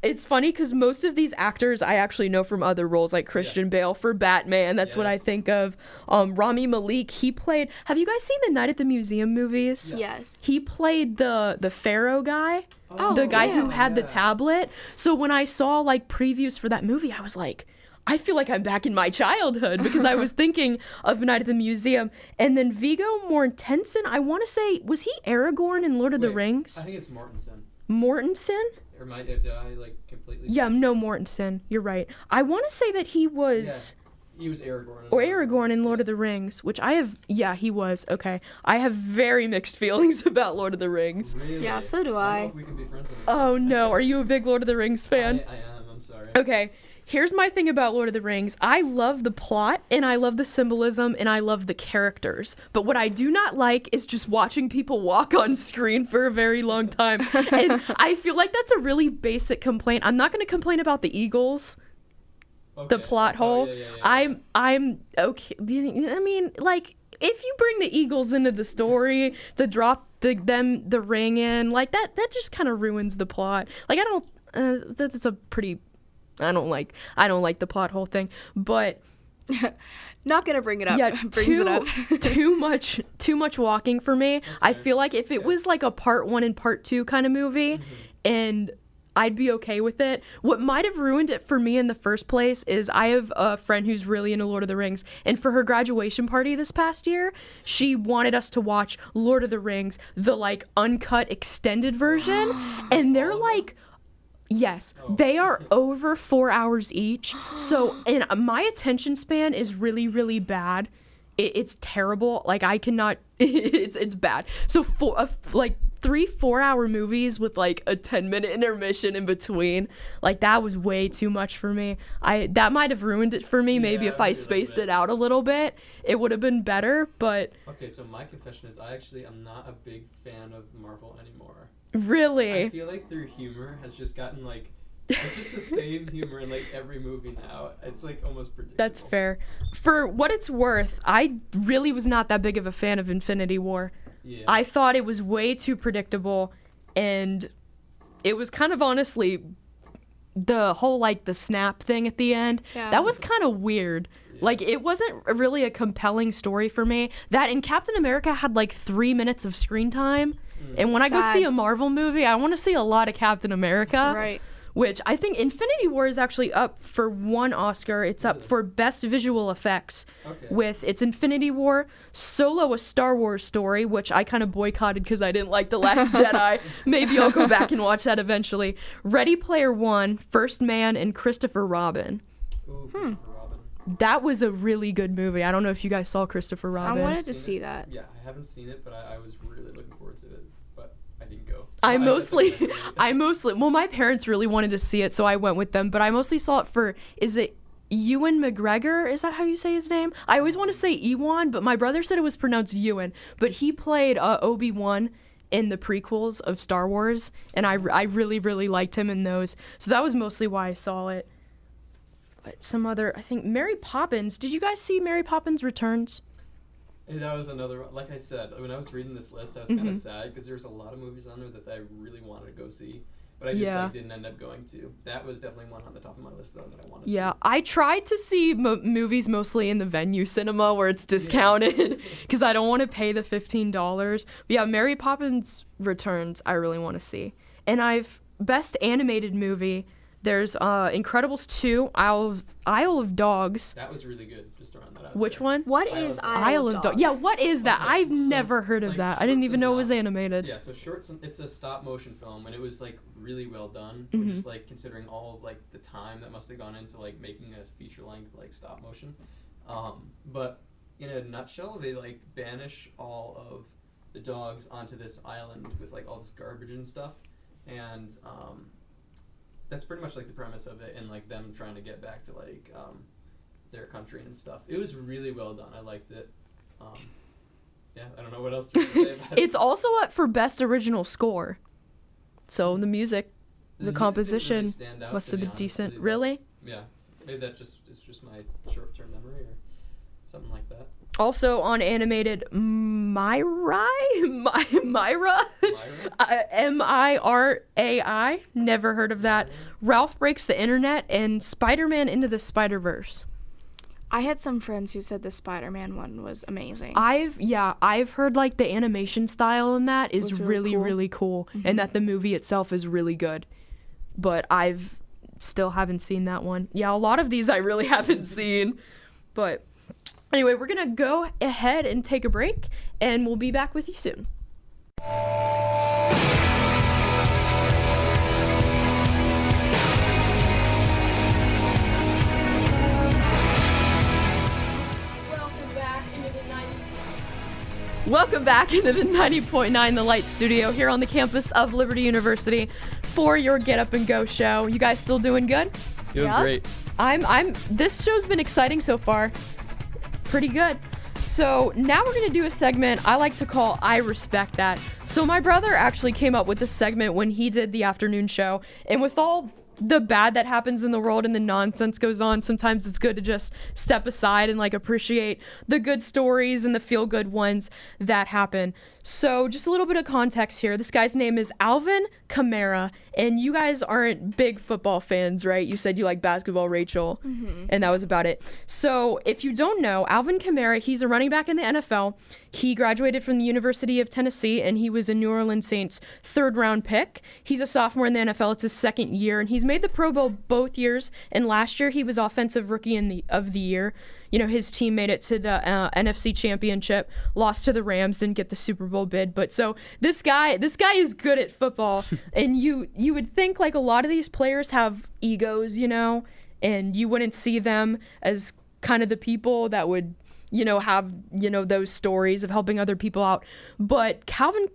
It's funny because most of these actors I actually know from other roles, like Christian Bale for Batman. That's what I think of. Rami Malek, he played... Have you guys seen the Night at the Museum movies? Yes. He played the Pharaoh guy. The guy who had the tablet. So when I saw like previews for that movie, I was like, I feel like I'm back in my childhood because I was thinking of Night at the Museum. And then Viggo Mortensen, I want to say, was he Aragorn in Lord of the Rings? I think it's Mortensen. Mortensen? Or did I like completely? Yeah, no, Mortensen. You're right. I want to say that he was He was Aragorn. Or Aragorn in Lord of the Rings, which I have. Yeah, he was. Okay. I have very mixed feelings about Lord of the Rings. Really? Yeah, so do I. I. don't know if we can be friends anymore. Oh no, are you a big Lord of the Rings fan? I am. I'm sorry. Okay. Here's my thing about Lord of the Rings. I love the plot, and I love the symbolism, and I love the characters. But what I do not like is just watching people walk on screen for a very long time. And I feel like that's a really basic complaint. I'm not going to complain about the Eagles, the plot hole. Yeah. I'm okay. I mean, like, if you bring the Eagles into the story to drop the ring in, like, that just kind of ruins the plot. Like, I don't, that's a pretty... I don't like the plot hole thing, but Not gonna bring it up. yeah, Brings it up. too much walking for me. I feel like if it was like a part 1 and part 2 kind of movie, and I'd be okay with it. What might have ruined it for me in the first place is I have a friend who's really into Lord of the Rings, and for her graduation party this past year, she wanted us to watch Lord of the Rings, the like uncut extended version, and they're like, yes, they are over 4 hours each. So, and my attention span is really, really bad. It's terrible. Like, I cannot, it's bad. So, like 3-4 hour movies with like a 10-minute intermission in between, like that was way too much for me. That might have ruined it for me. Maybe if I spaced it out a little bit, it would have been better, but. Okay, so my confession is I actually am not a big fan of Marvel anymore. Really? I feel like their humor has just gotten like, it's just the same humor in like every movie now. It's like almost predictable. That's fair. For what it's worth, I really was not that big of a fan of Infinity War. Yeah. I thought it was way too predictable, and it was kind of honestly the whole like the snap thing at the end. Yeah. That was kind of weird. Like, it wasn't really a compelling story for me. That and Captain America had like 3 minutes of screen time. And when I go see a Marvel movie, I want to see a lot of Captain America. Right. Which I think Infinity War is actually up for 1 Oscar. It's up for Best Visual Effects with it's Infinity War, Solo: A Star Wars Story, which I kind of boycotted because I didn't like The Last Jedi. Maybe I'll go back and watch that eventually. Ready Player One, First Man, and Christopher Robin. Ooh, Christopher Robin. That was a really good movie. I don't know if you guys saw Christopher Robin. I wanted to see that. Yeah, I haven't seen it, but I was really looking forward to it, but I didn't go. So I mostly, well, my parents really wanted to see it, so I went with them, but I mostly saw it for, is it Ewan McGregor? Is that how you say his name? I always want to say Ewan, but my brother said it was pronounced Ewan, but he played Obi-Wan in the prequels of Star Wars, and I really, really liked him in those, so that was mostly why I saw it. But some other, I think, Mary Poppins. Did you guys see Mary Poppins Returns? And that was another, like I said, when I was reading this list, I was kind of sad because there's a lot of movies on there that I really wanted to go see, but I just like, didn't end up going to. That was definitely one on the top of my list, though, that I wanted to. Yeah, I tried to see movies mostly in the venue cinema where it's discounted because I don't want to pay the $15. But yeah, Mary Poppins Returns, I really want to see. And Best Animated Movie, there's Incredibles 2, Isle of Dogs. That was really good, just throwing that out. Which one? What is Isle of Dogs? Yeah, what is that? Okay, I've so, never heard of like, that. I didn't even know it was synopsis. animated. Yeah, so it's a stop motion film, and it was like really well done. Just like considering all of like the time that must have gone into like making a feature length like stop motion. But in a nutshell, they like banish all of the dogs onto this island with like all this garbage and stuff, and that's pretty much like the premise of it, and like them trying to get back to like their country and stuff. It was really well done. I liked it. Yeah, I don't know what else to say about it. It's also up for Best Original Score. So the music, the composition music didn't really stand out, must to have be been honest decent. with you, but- Really? Yeah, maybe that is just my short-term memory or something like that. Also on animated, Myra? Mirai? Never heard of that. Ralph Breaks the Internet and Spider-Man Into the Spider-Verse. I had some friends who said the Spider-Man one was amazing. I've heard like the animation style in that is really cool, and that the movie itself is really good. But I've still haven't seen that one. Yeah, a lot of these I really haven't seen. But anyway, we're gonna go ahead and take a break, and we'll be back with you soon. Welcome back into the 90.9 The Light studio here on the campus of Liberty University for your Get Up and Go show. You guys still doing good? Doing great. This show's been exciting so far. Pretty good. So now we're going to do a segment I like to call I Respect That. So my brother actually came up with this segment when he did the afternoon show. And with all the bad that happens in the world and the nonsense goes on, sometimes it's good to just step aside and like appreciate the good stories and the feel good ones that happen. So just a little bit of context here. This guy's name is Alvin Kamara, and you guys aren't big football fans, right? You said you like basketball, Rachel, and that was about it. So if you don't know, Alvin Kamara, he's a running back in the NFL. He graduated from the University of Tennessee, and he was a New Orleans Saints third-round pick. He's a sophomore in the NFL. It's his second year, and he's made the Pro Bowl both years, and last year he was Offensive Rookie of the Year. You know, his team made it to the NFC Championship, lost to the Rams, didn't get the Super Bowl bid. But so this guy is good at football, and you would think like a lot of these players have egos, you know, and you wouldn't see them as kind of the people that would, you know, have, you know, those stories of helping other people out. But Alvin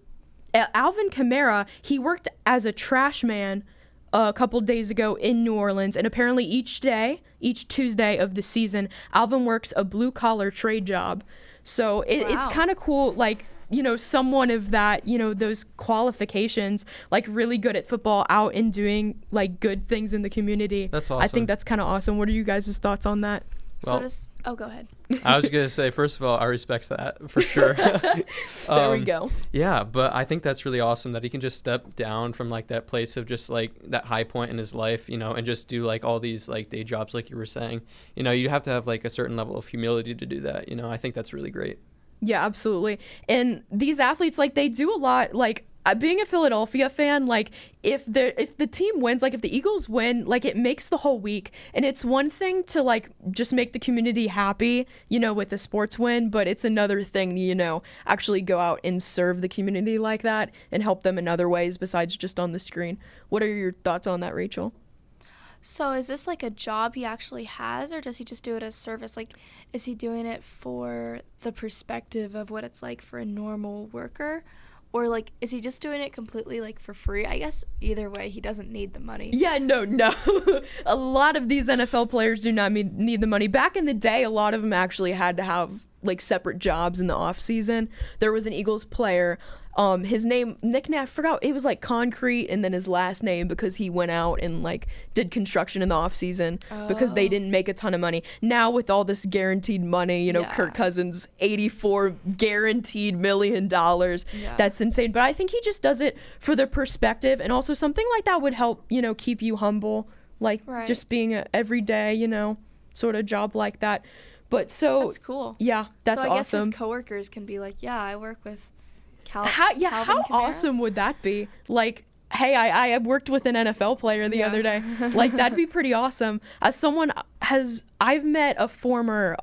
Kamara, he worked as a trash man a couple days ago in New Orleans, and apparently each Tuesday of the season, Alvin works a blue-collar trade job. So it's kind of cool, like, you know, someone of that, you know, those qualifications, like really good at football, out and doing like good things in the community. That's awesome. I think that's kind of awesome. What are you guys' thoughts on that? Well, go ahead. I was going to say, first of all, I respect that for sure. There we go. Yeah, but I think that's really awesome that he can just step down from like that place of just like that high point in his life, you know, and just do like all these like day jobs like you were saying. You know, you have to have like a certain level of humility to do that. You know, I think that's really great. Yeah, absolutely. And these athletes, like, they do a lot, like, being a Philadelphia fan, like, if the team wins, like, if the Eagles win, like, it makes the whole week. And it's one thing to, like, just make the community happy, you know, with the sports win, but it's another thing, you know, actually go out and serve the community like that and help them in other ways besides just on the screen. What are your thoughts on that, Rachel? So is this like a job he actually has, or does he just do it as service? Like, is he doing it for the perspective of what it's like for a normal worker? Or, like, is he just doing it completely, like, for free? I guess either way, he doesn't need the money. Yeah, no. A lot of these NFL players do not need the money. Back in the day, a lot of them actually had to have, like, separate jobs in the off season. There was an Eagles player, his nickname, I forgot, it was like Concrete, and then his last name, because he went out and like did construction in the off season because they didn't make a ton of money. Now with all this guaranteed money, you know, Kirk Cousins, $84 guaranteed million. That's insane. But I think he just does it for the perspective, and also something like that would help, you know, keep you humble, like just being a everyday, you know, sort of job like that. But so that's cool. Yeah, that's awesome. So I guess his coworkers can be like, yeah, I work with Calvin How awesome would that be? Like, hey, I worked with an NFL player the other day. Like, that'd be pretty awesome. As someone I've met a former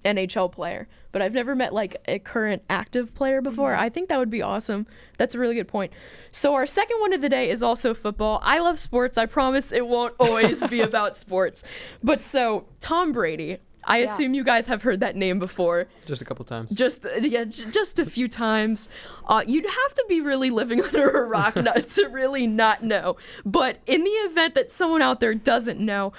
NHL player, but I've never met like a current active player before. I think that would be awesome. That's a really good point. So our second one of the day is also football. I love sports. I promise it won't always be about sports. But so Tom Brady, I assume you guys have heard that name before. Just a couple times. Just a few times. You'd have to be really living under a rock not to really not know. But in the event that someone out there doesn't know,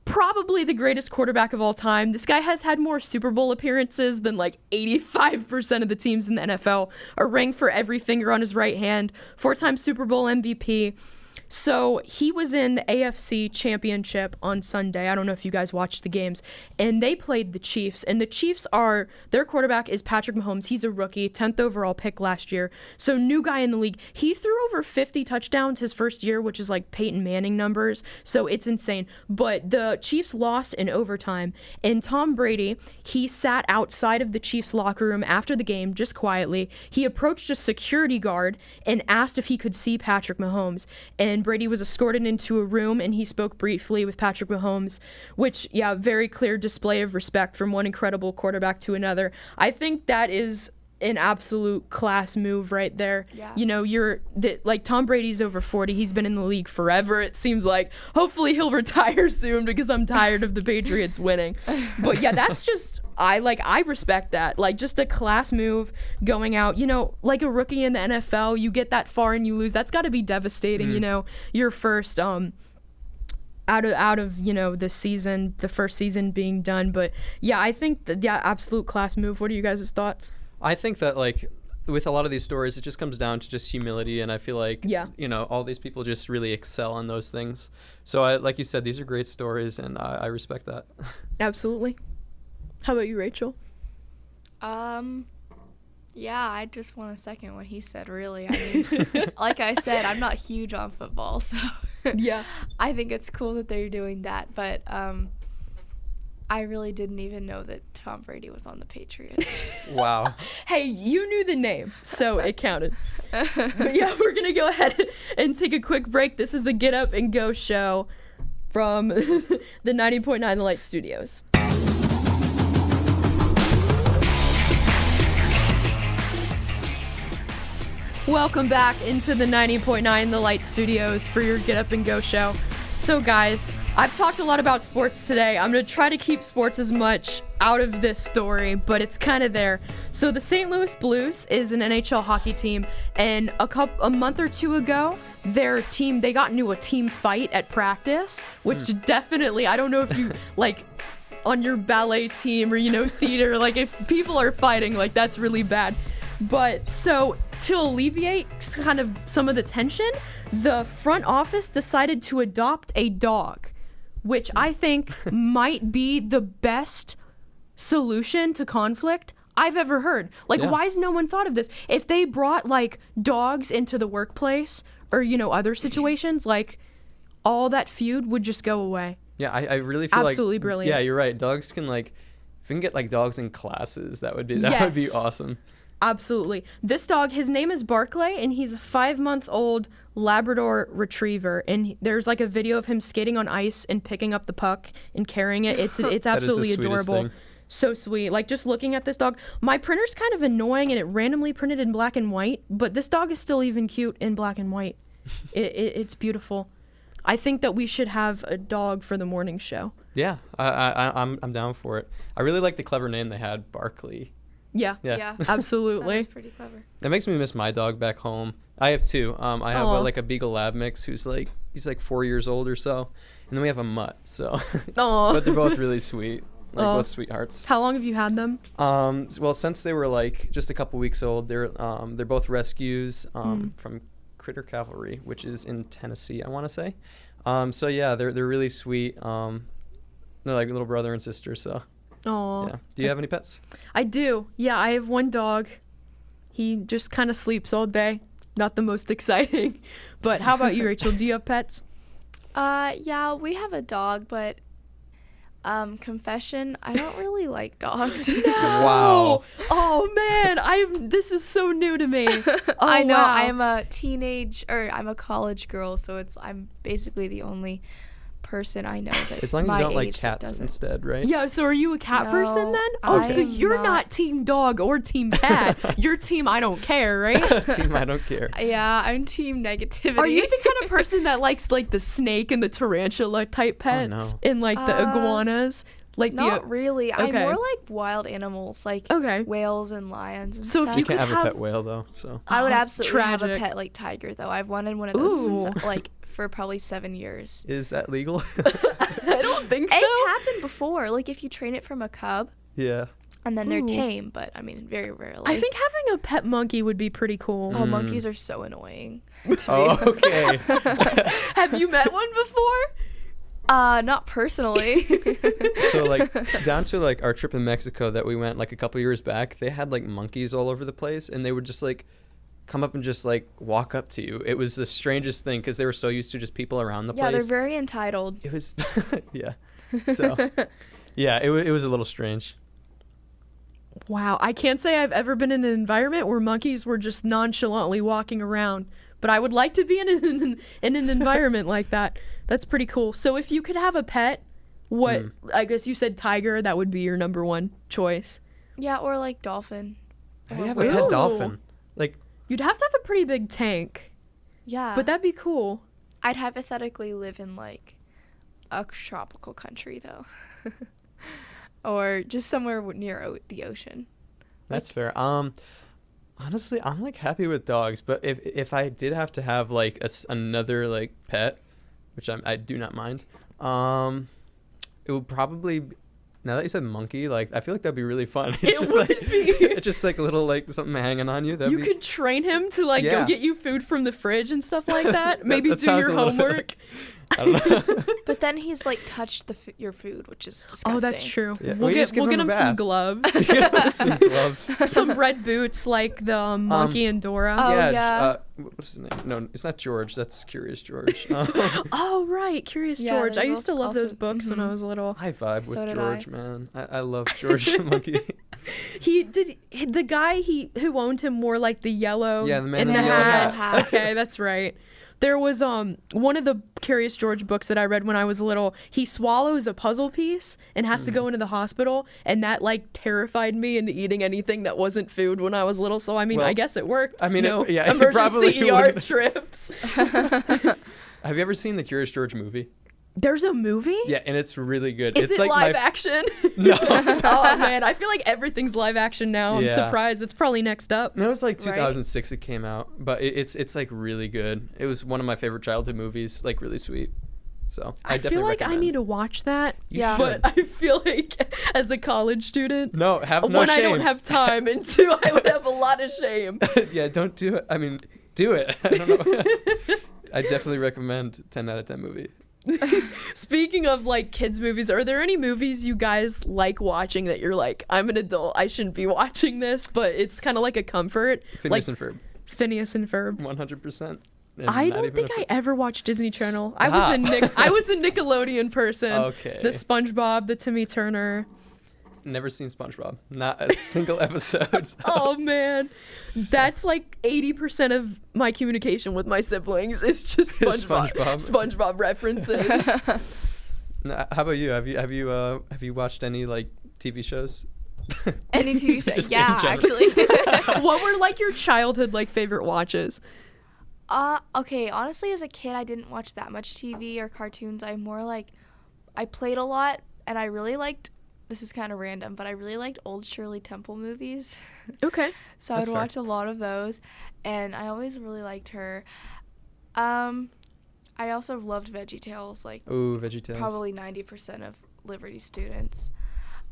probably the greatest quarterback of all time. This guy has had more Super Bowl appearances than like 85% of the teams in the NFL. A ring for every finger on his right hand. 4-time Super Bowl MVP. So he was in the AFC Championship on Sunday. I don't know if you guys watched the games. And they played the Chiefs. And the Chiefs their quarterback is Patrick Mahomes. He's a rookie, 10th overall pick last year. So new guy in the league. He threw over 50 touchdowns his first year, which is like Peyton Manning numbers. So it's insane. But the Chiefs lost in overtime. And Tom Brady, he sat outside of the Chiefs locker room after the game, just quietly. He approached a security guard and asked if he could see Patrick Mahomes. And Brady was escorted into a room, and he spoke briefly with Patrick Mahomes, which, very clear display of respect from one incredible quarterback to another. I think that is an absolute class move right there. Yeah. You know, like Tom Brady's over 40. He's been in the league forever, it seems like. Hopefully he'll retire soon because I'm tired of the Patriots winning. But yeah, that's just, I respect that. Like, just a class move going out. You know, like a rookie in the NFL, you get that far and you lose. That's got to be devastating, you know, your first out of you know, the first season being done. But yeah, I think that, yeah, absolute class move. What are you guys' thoughts? I think that, like, with a lot of these stories, it just comes down to just humility, and I feel like, you know, all these people just really excel in those things. So, like you said, these are great stories, and I respect that. Absolutely. How about you, Rachel? Yeah, I just want to second what he said, really. I mean, like I said, I'm not huge on football, so yeah, I think it's cool that they're doing that, but I really didn't even know that Tom Brady was on the Patriots. Wow. Hey, you knew the name, so it counted. But yeah, we're going to go ahead and take a quick break. This is the Get Up and Go show from the 90.9 The Light Studios. Welcome back into the 90.9 The Light Studios for your Get Up and Go show. So guys, I've talked a lot about sports today. I'm going to try to keep sports as much out of this story, but it's kind of there. So the St. Louis Blues is an NHL hockey team, and a month or two ago, their team, they got into a team fight at practice, which definitely, I don't know if you, like, on your ballet team or, you know, theater, like, if people are fighting, like, that's really bad. But so to alleviate kind of some of the tension, the front office decided to adopt a dog, which I think might be the best solution to conflict I've ever heard. Like, why has no one thought of this? If they brought, like, dogs into the workplace or, you know, other situations, like, all that feud would just go away. Yeah, I really feel absolutely brilliant. Yeah, you're right. Dogs can, like, if we can get, like, dogs in classes, that would be awesome. Absolutely. This dog, his name is Barclay, and he's a 5-month-old Labrador Retriever. And there's like a video of him skating on ice and picking up the puck and carrying it. It's absolutely adorable. Thing. So sweet. Like, just looking at this dog, my printer's kind of annoying and it randomly printed in black and white, but this dog is still even cute in black and white. It's beautiful. I think that we should have a dog for the morning show. Yeah, I'm down for it. I really like the clever name they had, Barkley. Yeah, absolutely. That was pretty clever. That makes me miss my dog back home. I have two. I have like a Beagle Lab mix who's like, he's like 4 years old or so. And then we have a mutt, so. But they're both really sweet. Like both sweethearts. How long have you had them? Well, since they were like just a couple weeks old, they're both rescues from Critter Cavalry, which is in Tennessee, I want to say. So yeah, they're really sweet. They're like little brother and sister, so. Oh. Yeah. Do you have any pets? I do. Yeah, I have one dog. He just kind of sleeps all day. Not the most exciting. But how about you, Rachel? Do you have pets? Yeah, we have a dog, but confession, I don't really like dogs. No! Wow. Oh man, this is so new to me. I know. Wow. I'm a college girl, so I'm basically the only person I know that as long as my you don't like age cats instead, right? Yeah, so are you a cat No, person then? Oh, so you're not team dog or team cat. You're team I don't care, right? Team I don't care. Yeah, I'm team negativity. Are you the kind of person that likes like the snake and the tarantula type pets and like the iguanas? Like not really. I'm Okay. more like wild animals, like whales and lions and So stuff. if You can't have a pet whale though, so. I would absolutely have a tragic. pet like tiger though. I've wanted one of those Ooh. since like for probably 7 years. Is that legal? I don't think so. It's happened before. Like if you train it from a cub Yeah. and then they're Ooh. tame, but I mean very rarely. I think having a pet monkey would be pretty cool. Oh, monkeys are so annoying. Oh, okay. Have you met one before? Not personally. So like down to like our trip in Mexico that we went like a couple years back, they had like monkeys all over the place, and they would just like come up and just like walk up to you. It was the strangest thing because they were so used to just people around the Yeah, place. they're very entitled. It was, yeah. So, yeah, it was a little strange. Wow, I can't say I've ever been in an environment where monkeys were just nonchalantly walking around, but I would like to be in an environment like that. That's pretty cool. So if you could have a pet, what, I guess you said tiger, that would be your number one choice. Yeah, or like dolphin. How do you have a pet Ooh. dolphin? Like, You'd have to have a pretty big tank, Yeah. but that'd be cool. I'd hypothetically live in like a tropical country though. Or just somewhere near the ocean. that's fair. Honestly, I'm like happy with dogs, but if I did have to have like another like pet, which I do not mind, it would probably. Now that you said monkey, like I feel like that'd be really fun. It's just like it's just like a little like something hanging on you. You could train him to like Yeah. go get you food from the fridge and stuff like that. Maybe that do sounds your a little bit homework. I don't know. But then he's like touched your food, which is disgusting. Oh, that's true. Yeah. We'll you get just give we'll get him a him some bath. gloves, Some gloves. some red boots like the monkey and Dora. Oh, yeah. yeah. What's his name? No, it's not George. That's Curious George. Oh right, Curious Yeah, George. I there's used to love also- those books when I was little. I vibe So with did George, I. man. I love George the monkey. The guy who owned him wore like the yellow Yeah, the man and in the the yellow hat. hat. Okay, that's right. There was one of the Curious George books that I read when I was little. He swallows a puzzle piece and has to go into the hospital, and that like terrified me into eating anything that wasn't food when I was little. So I mean, Well, I guess it worked. I mean, no it emergency probably ER would've- trips. Have you ever seen the Curious George movie? There's a movie. Yeah, and it's really good. Is it's it like live my action? No. Oh man, I feel like everything's live action now. I'm Yeah. surprised. It's probably next up. No, it was like Right. 2006 it came out, but it's like really good. It was one of my favorite childhood movies, like really sweet. So I definitely feel like recommend. I need to watch that. You Yeah. should. But I feel like as a college student, No, have no one, shame. I don't have time, and two, I would have a lot of shame. Yeah, don't do it. I mean, do it. I don't know. I definitely recommend 10 out of 10 movie. Speaking of like kids movies, are there any movies you guys like watching that you're like, I'm an adult, I shouldn't be watching this, but it's kind of like a comfort? Phineas like and Ferb, Phineas and Ferb. 100%. I don't think I ever watched Disney Channel. I was Stop. I was a Nickelodeon person. Okay. The SpongeBob, the Timmy Turner. Never seen SpongeBob. Not a single episode. Oh man, that's like 80% of my communication with my siblings. It's just SpongeBob, SpongeBob references. How about you? Have you watched any like TV shows? Any TV show? Just Yeah, in general. actually. What were like your childhood like favorite watches? Okay, honestly, as a kid, I didn't watch that much TV or cartoons. I played a lot, and I really liked, this is kind of random, but I really liked old Shirley Temple movies. Okay. So That's I'd fair. watch a lot of those, and I always really liked her. I also loved VeggieTales, like Ooh, VeggieTales. probably 90% of Liberty students.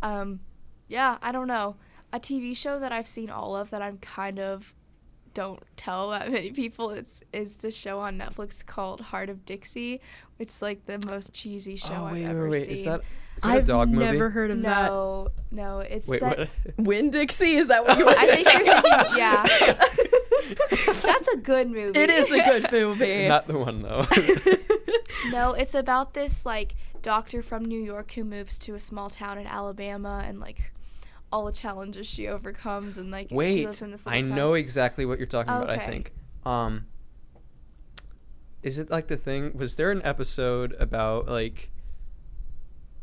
Yeah, I don't know. A TV show that I've seen all of that I'm kind of don't tell that many people is this show on Netflix called Heart of Dixie. It's like the most cheesy show I've ever seen. Is that a I've dog movie? never heard of No, it's Wait, set. what? Winn-Dixie? Is that what you were I think you're thinking, yeah. That's a good movie. It is a good movie. Not the one though. No, it's about this like doctor from New York who moves to a small town in Alabama and like all the challenges she overcomes and like she Wait, lives in this I little town. know exactly what you're talking about. I Okay. think. Is it like the thing? Was there an episode about like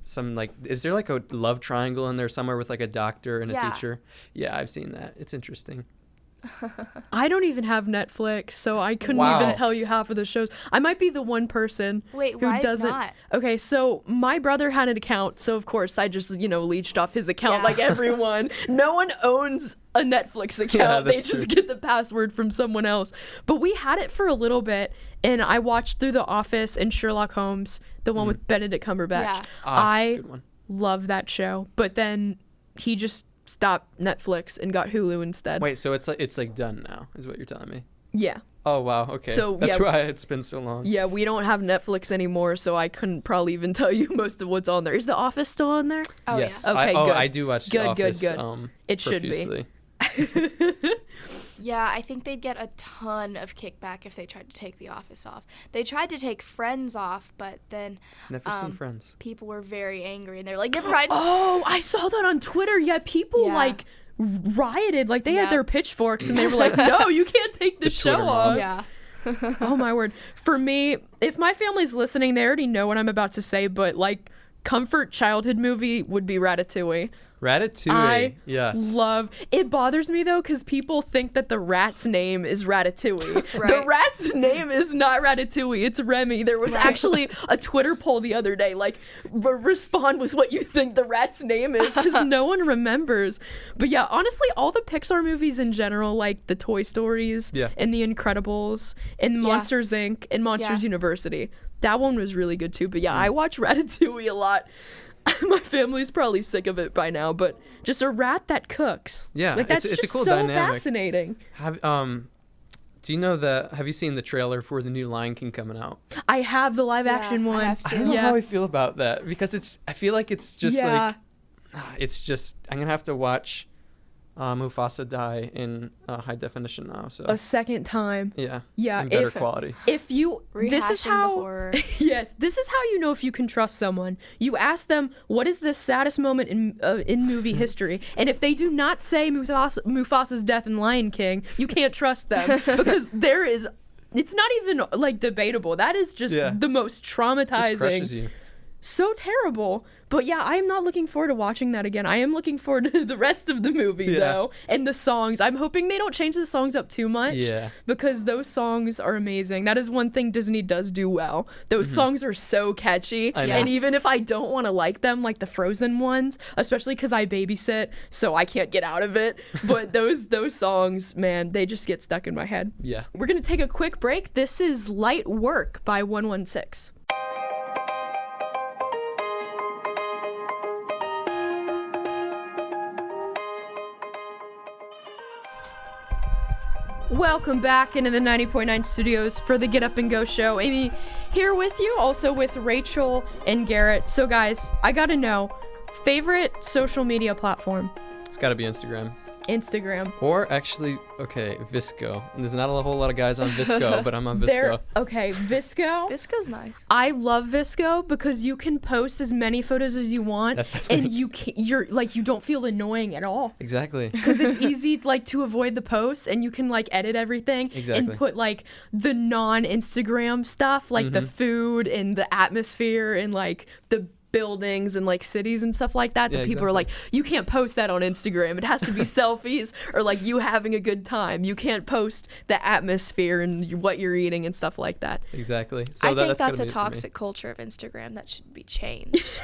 some like? Is there like a love triangle in there somewhere with like a doctor and a Yeah. teacher? Yeah, I've seen that. It's interesting. I don't even have Netflix, so I couldn't Wow. even tell you half of the shows. I might be the one person Wait, who why doesn't. not? Okay, so my brother had an account, so of course I just, leached off his account Yeah. like everyone. No one owns a Netflix account. They that's just true. get the password from someone else. But we had it for a little bit, and I watched through The Office and Sherlock Holmes, the one with Benedict Cumberbatch. Yeah. I Good one. love that show, but then he just stopped Netflix and got Hulu instead. Wait, so it's like done now, is what you're telling me? Yeah. Oh wow, okay. So, that's yeah. why it's been so long. Yeah, we don't have Netflix anymore, so I couldn't probably even tell you most of what's on there. Is The Office still on there? Oh, yes. yeah. Okay, good. good. I do watch Good, The good, Office. good. It should be. profusely. Yeah, I think they'd get a ton of kickback if they tried to take The Office off. They tried to take Friends off, but then Never seen Friends. people were very angry and they were like, never mind. Oh, I saw that on Twitter. Yeah, people Yeah. like rioted. Like they Yeah. had their pitchforks and they were like, no, you can't take the show Twitter off. mob. Yeah. Oh my word. For me, if my family's listening, they already know what I'm about to say, but like comfort childhood movie would be Ratatouille. Ratatouille. Yes. love it. Bothers me though because people think that the rat's name is Ratatouille. Right. The rat's name is not Ratatouille, it's Remy. There was actually a Twitter poll the other day, like respond with what you think the rat's name is, because no one remembers. But yeah, honestly, all the Pixar movies in general, like the Toy Stories and the Incredibles and Monsters Inc. and Monsters University, that one was really good too. But yeah, I watch Ratatouille a lot. My family's probably sick of it by now, but just a rat that cooks. Yeah, like that's it's just a cool so dynamic. fascinating. Do you know have you seen the trailer for the new Lion King coming out? I have the live action one. I don't know how I feel about that because I feel like it's just like, I'm gonna have to watch Mufasa die in high definition now. So a second time. Yeah. Yeah. In better quality. If you, this is Rehashing the how. horror. Yes, this is how you know if you can trust someone. You ask them, "What is the saddest moment in movie history?" And if they do not say Mufasa's death in Lion King, you can't trust them because there is. It's not even like debatable. That is just the most traumatizing. Just crushes you. So terrible. But yeah, I am not looking forward to watching that again. I am looking forward to the rest of the movie though, and the songs. I'm hoping they don't change the songs up too much. Yeah. Because those songs are amazing. That is one thing Disney does do well. Those songs are so catchy. I know. And even if I don't want to like them, like the Frozen ones, especially because I babysit, so I can't get out of it. But those songs, man, they just get stuck in my head. Yeah. We're gonna take a quick break. This is Light Work by 116. Welcome back into the 90.9 studios for the Get Up and Go show. Amy here with you, also with Rachel and Garrett. So guys, I gotta know, favorite social media platform? It's got to be Instagram. Instagram. Or actually, okay, Visco. And there's not a whole lot of guys on Visco, but I'm on Visco. Okay, Visco. Visco's nice. I love Visco because you can post as many photos as you want, That's the thing. and you're like, you don't feel annoying at all. Exactly. Because it's easy like to avoid the posts, and you can like edit everything and put like the non-Instagram stuff, like the food and the atmosphere and like the buildings and like cities and stuff like that. That people are like, you can't post that on Instagram. It has to be selfies or like you having a good time. You can't post the atmosphere and what you're eating and stuff like that. Exactly. So I think that's a toxic culture of Instagram that should be changed.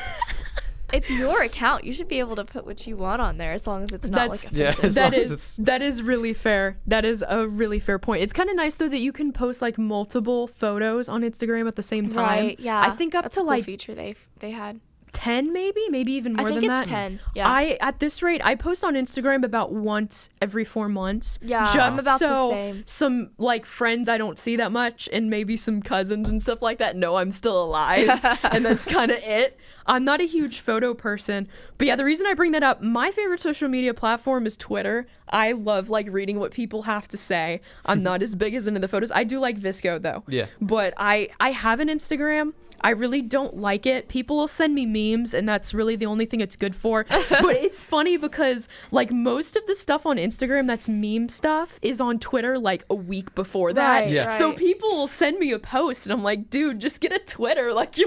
It's your account. You should be able to put what you want on there as long as it's not like offensive. That is really fair. That is a really fair point. It's kind of nice though that you can post like multiple photos on Instagram at the same time. Right, yeah. I think that's to a cool like feature they had. 10 maybe even more than that. I think it's 10. Yeah. At this rate, I post on Instagram about once every 4 months. Yeah, just I'm about so the same. Some like friends I don't see that much and maybe some cousins and stuff like that know I'm still alive. And that's kind of it. I'm not a huge photo person. But yeah, the reason I bring that up, my favorite social media platform is Twitter. I love like reading what people have to say. I'm not as big as into the photos. I do like Visco though. Yeah. But I have an Instagram. I really don't like it. People will send me memes, and that's really the only thing it's good for. But it's funny because, like, most of the stuff on Instagram that's meme stuff is on Twitter, like, a week before that. Right, Yeah. So people will send me a post, and I'm like, dude, just get a Twitter. Like,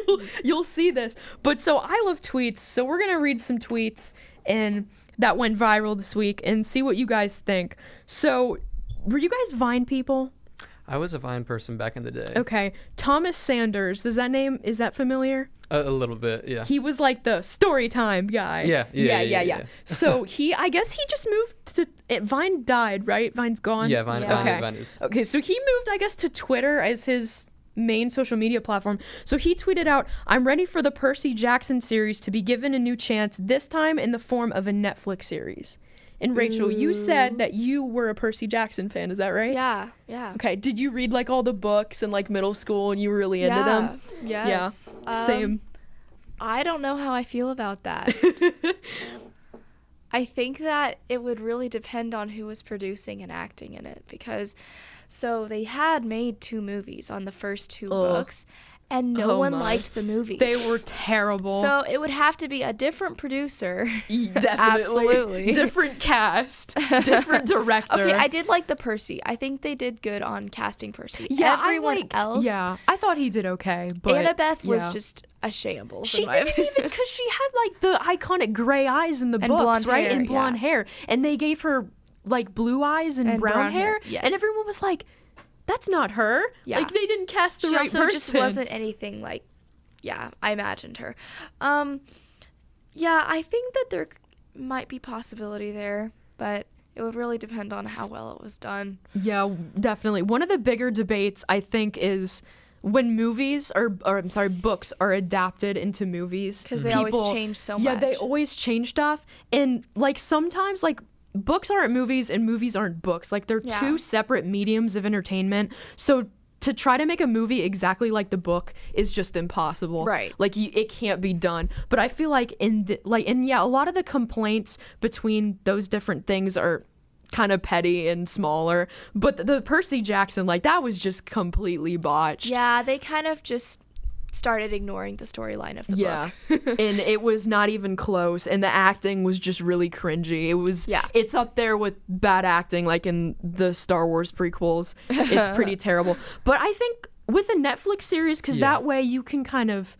you'll see this. But so I love tweets. So we're going to read some tweets and that went viral this week and see what you guys think. So were you guys Vine people? I was a Vine person back in the day. Okay. Thomas Sanders, is that familiar? A little bit, yeah. He was like the story time guy. Yeah. So I guess he just moved to, Vine died, right? Vine's gone? Yeah, Vine is. Okay, so he moved, I guess, to Twitter as his main social media platform. So he tweeted out, "I'm ready for the Percy Jackson series to be given a new chance, this time in the form of a Netflix series." And Rachel, you said that you were a Percy Jackson fan, is that right? Yeah. Okay, did you read like all the books in like middle school and you were really into them? Yes. Yeah, same. I don't know how I feel about that. I think that it would really depend on who was producing and acting in it, because so they had made 2 movies on the first 2 books, and no one my. liked the movies. They were terrible. So it would have to be a different producer. Definitely. Absolutely. Different cast, different director. Okay, I did like the Percy. I think they did good on casting Percy. Yeah, Everyone else. Yeah, I thought he did okay, but Annabeth was yeah. just a shambles. She in my didn't even, because she had like the iconic gray eyes in the And books, blonde right? hair, And blonde yeah. hair. And they gave her like blue eyes and, brown hair. yes. And everyone was like, that's not her. Yeah. Like they didn't cast the She right also person. just wasn't anything like, yeah, I imagined her. Yeah, I think that there might be possibility there, but it would really depend on how well it was done. Yeah, definitely. One of the bigger debates, I think, is when movies books are adapted into movies. Because they always change so much. Yeah, they always change stuff. And like sometimes like books aren't movies and movies aren't books. Like they're Yeah. two separate mediums of entertainment. So to try to make a movie exactly like the book is just impossible. Right. Like it can't be done. But I feel like a lot of the complaints between those different things are kind of petty and smaller, but the Percy Jackson, like that was just completely botched. Yeah, they kind of just started ignoring the storyline of the book. And it was not even close, and the acting was just really cringy. It's up there with bad acting like in the Star Wars prequels. It's pretty terrible. But I think with a Netflix series, because that way you can kind of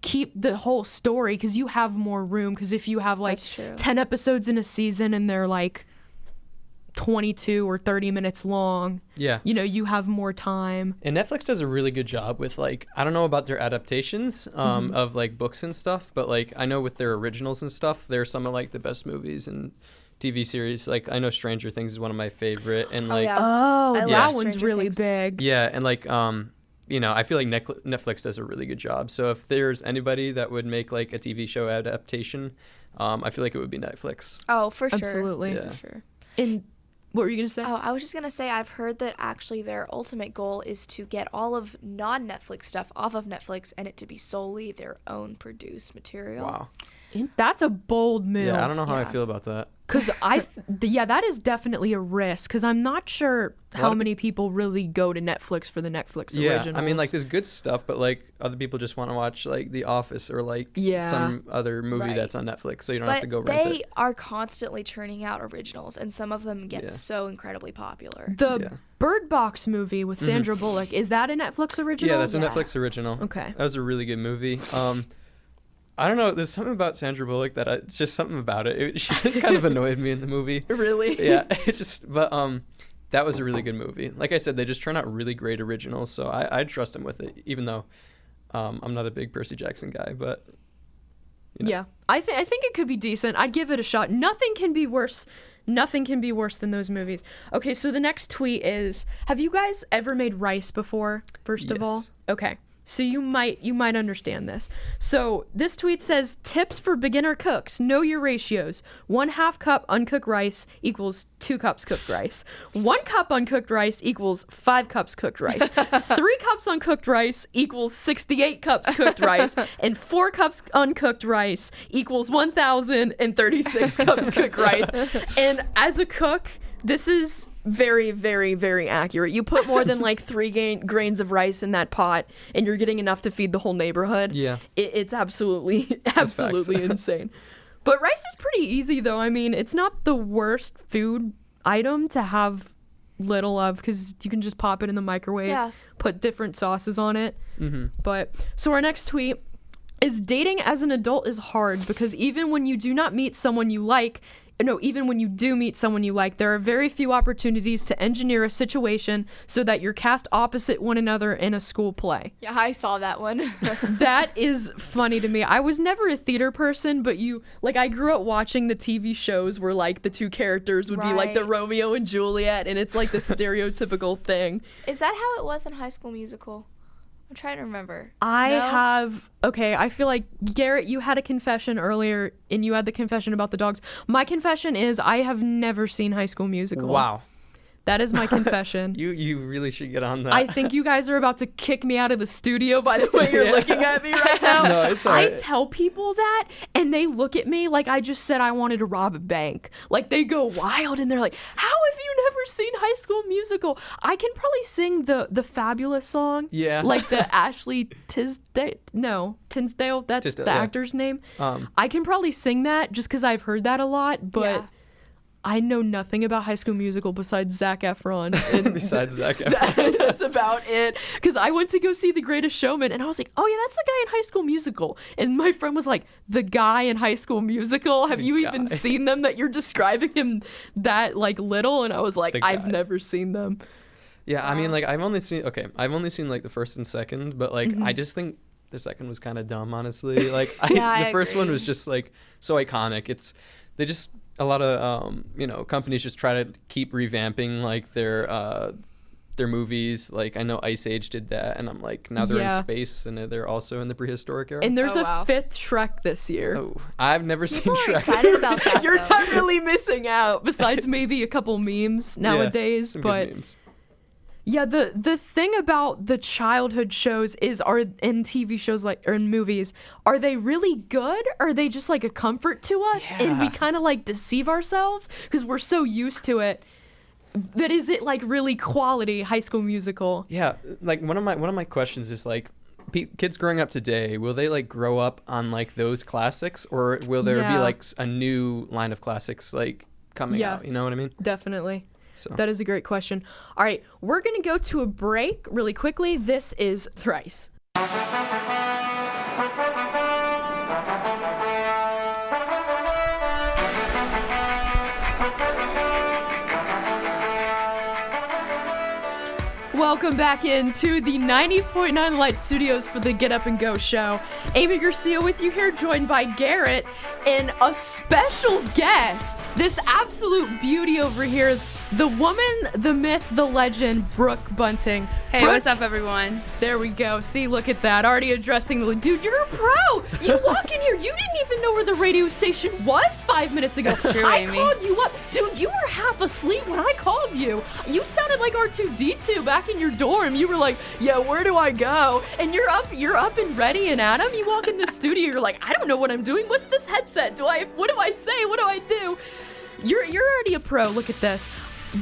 keep the whole story, because you have more room, because if you have like That's true. 10 episodes in a season and they're like 22 or 30 minutes long, Yeah. you know, you have more time. And Netflix does a really good job with like, I don't know about their adaptations of like books and stuff, but like I know with their originals and stuff, they're some of like the best movies and TV series. Like I know Stranger Things is one of my favorite, and like I that love one's Stranger really Things. big. yeah, and like you know, I feel like Netflix does a really good job. So if there's anybody that would make like a TV show adaptation, I feel like it would be Netflix. Oh, for sure. Absolutely. Yeah. For sure. And what were you gonna say? Oh, I was just gonna say I've heard that actually their ultimate goal is to get all of non-Netflix stuff off of Netflix and it to be solely their own produced material. Wow. That's a bold move. Yeah, I don't know how I Yeah. feel about that. Because that is definitely a risk. Because I'm not sure how many people really go to Netflix for the Netflix Yeah, originals. I mean, like, there's good stuff, but, like, other people just want to watch, like, The Office or, like, Yeah. some other movie Right. that's on Netflix, so you don't have But to go rent they it. are constantly churning out originals, and some of them get Yeah. so incredibly popular. the Yeah. Bird Box movie with Sandra Bullock, is that a Netflix original? Yeah, that's a Netflix original. Okay. That was a really good movie. I don't know, there's something about Sandra Bullock that it's just something about it. She just kind of annoyed me in the movie. Really? Yeah, but that was a really good movie. Like I said, they just turn out really great originals, so I trust them with it, even though I'm not a big Percy Jackson guy, but you know. Yeah, I think it could be decent. I'd give it a shot. Nothing can be worse than those movies. Okay, so the next tweet is: have you guys ever made rice before? First of all, Yes. okay. So you might understand this. So this tweet says, tips for beginner cooks. Know your ratios. 1/2 cup uncooked rice equals 2 cups cooked rice. 1 cup uncooked rice equals 5 cups cooked rice. 3 cups uncooked rice equals 68 cups cooked rice. And 4 cups uncooked rice equals 1,036 cups cooked rice. And as a cook, this is very, very, very accurate. You put more than like 3 grains of rice in that pot, and you're getting enough to feed the whole neighborhood. Yeah. It's absolutely facts. insane. But rice is pretty easy, though. I mean, it's not the worst food item to have little of, because you can just pop it in the microwave, Yeah. put different sauces on it. Mm-hmm. But so our next tweet is: dating as an adult is hard because even when you do meet someone you like, there are very few opportunities to engineer a situation so that you're cast opposite one another in a school play. Yeah, I saw that one. That is funny to me. I was never a theater person, but I grew up watching the TV shows where like the two characters would be like the Right. Romeo and Juliet, and it's like the stereotypical thing. Is that how it was in High School Musical? I'm trying to remember. I feel like, Garrett, you had a confession earlier, and you had the confession about the dogs. My confession is I have never seen High School Musical. Wow. That is my confession. You really should get on that. I think you guys are about to kick me out of the studio by the way you're looking at me right now. No, it's all right. I tell people that, and they look at me like I just said I wanted to rob a bank. Like, they go wild, and they're like, how have you never seen High School Musical? I can probably sing the Fabulous song. Yeah. Like the Ashley Tisdale, that's Tisdale, the yeah. actor's name. I can probably sing that just because I've heard that a lot, but... Yeah. I know nothing about High School Musical besides Zac Efron. And Besides Zac Efron. that's about it. Because I went to go see The Greatest Showman, and I was like, oh, yeah, that's the guy in High School Musical. And my friend was like, the guy in High School Musical? Have you even seen them that you're describing him that, like, little? And I was like, I've never seen them. Yeah, I mean, like, I've only seen like the first and second, but like I just think the second was kind of dumb, honestly. Like the first one was just like so iconic. A lot of companies just try to keep revamping like their movies. Like I know Ice Age did that, and I'm like, now they're in space and they're also in the prehistoric era. And there's a fifth Shrek this year. Oh, I've never seen People are Shrek. excited about that. You're not really missing out, besides maybe a couple memes nowadays. Some but good memes. yeah, the thing about the childhood shows is, are in TV shows or in movies, are they really good? Or are they just like a comfort to us? Yeah. And we kind of like deceive ourselves because we're so used to it. But is it like really quality High School Musical? Yeah, like one of my questions is like, kids growing up today, will they like grow up on like those classics, or will there be like a new line of classics like coming out? You know what I mean? Definitely. So. That is a great question. All right, we're going to go to a break really quickly. This is Thrice. Welcome back into the 90.9 Light Studios for the Get Up and Go show. Amy Garcia with you here, joined by Garrett, and a special guest, this absolute beauty over here, the woman, the myth, the legend, Brooke Bunting. Hey, Brooke, what's up, everyone? There we go. See, look at that. Already addressing the... Dude, you're a pro. You walk in here. You didn't even know where the radio station was 5 minutes ago. True, I Amy. called you up. Dude, you were half asleep when I called you. You sounded like R2-D2 back in your dorm. You were like, yeah, where do I go? And you're up and ready and at 'em. You walk in the studio. You're like, I don't know what I'm doing. What's this headset? What do I say? What do I do? You're already a pro. Look at this.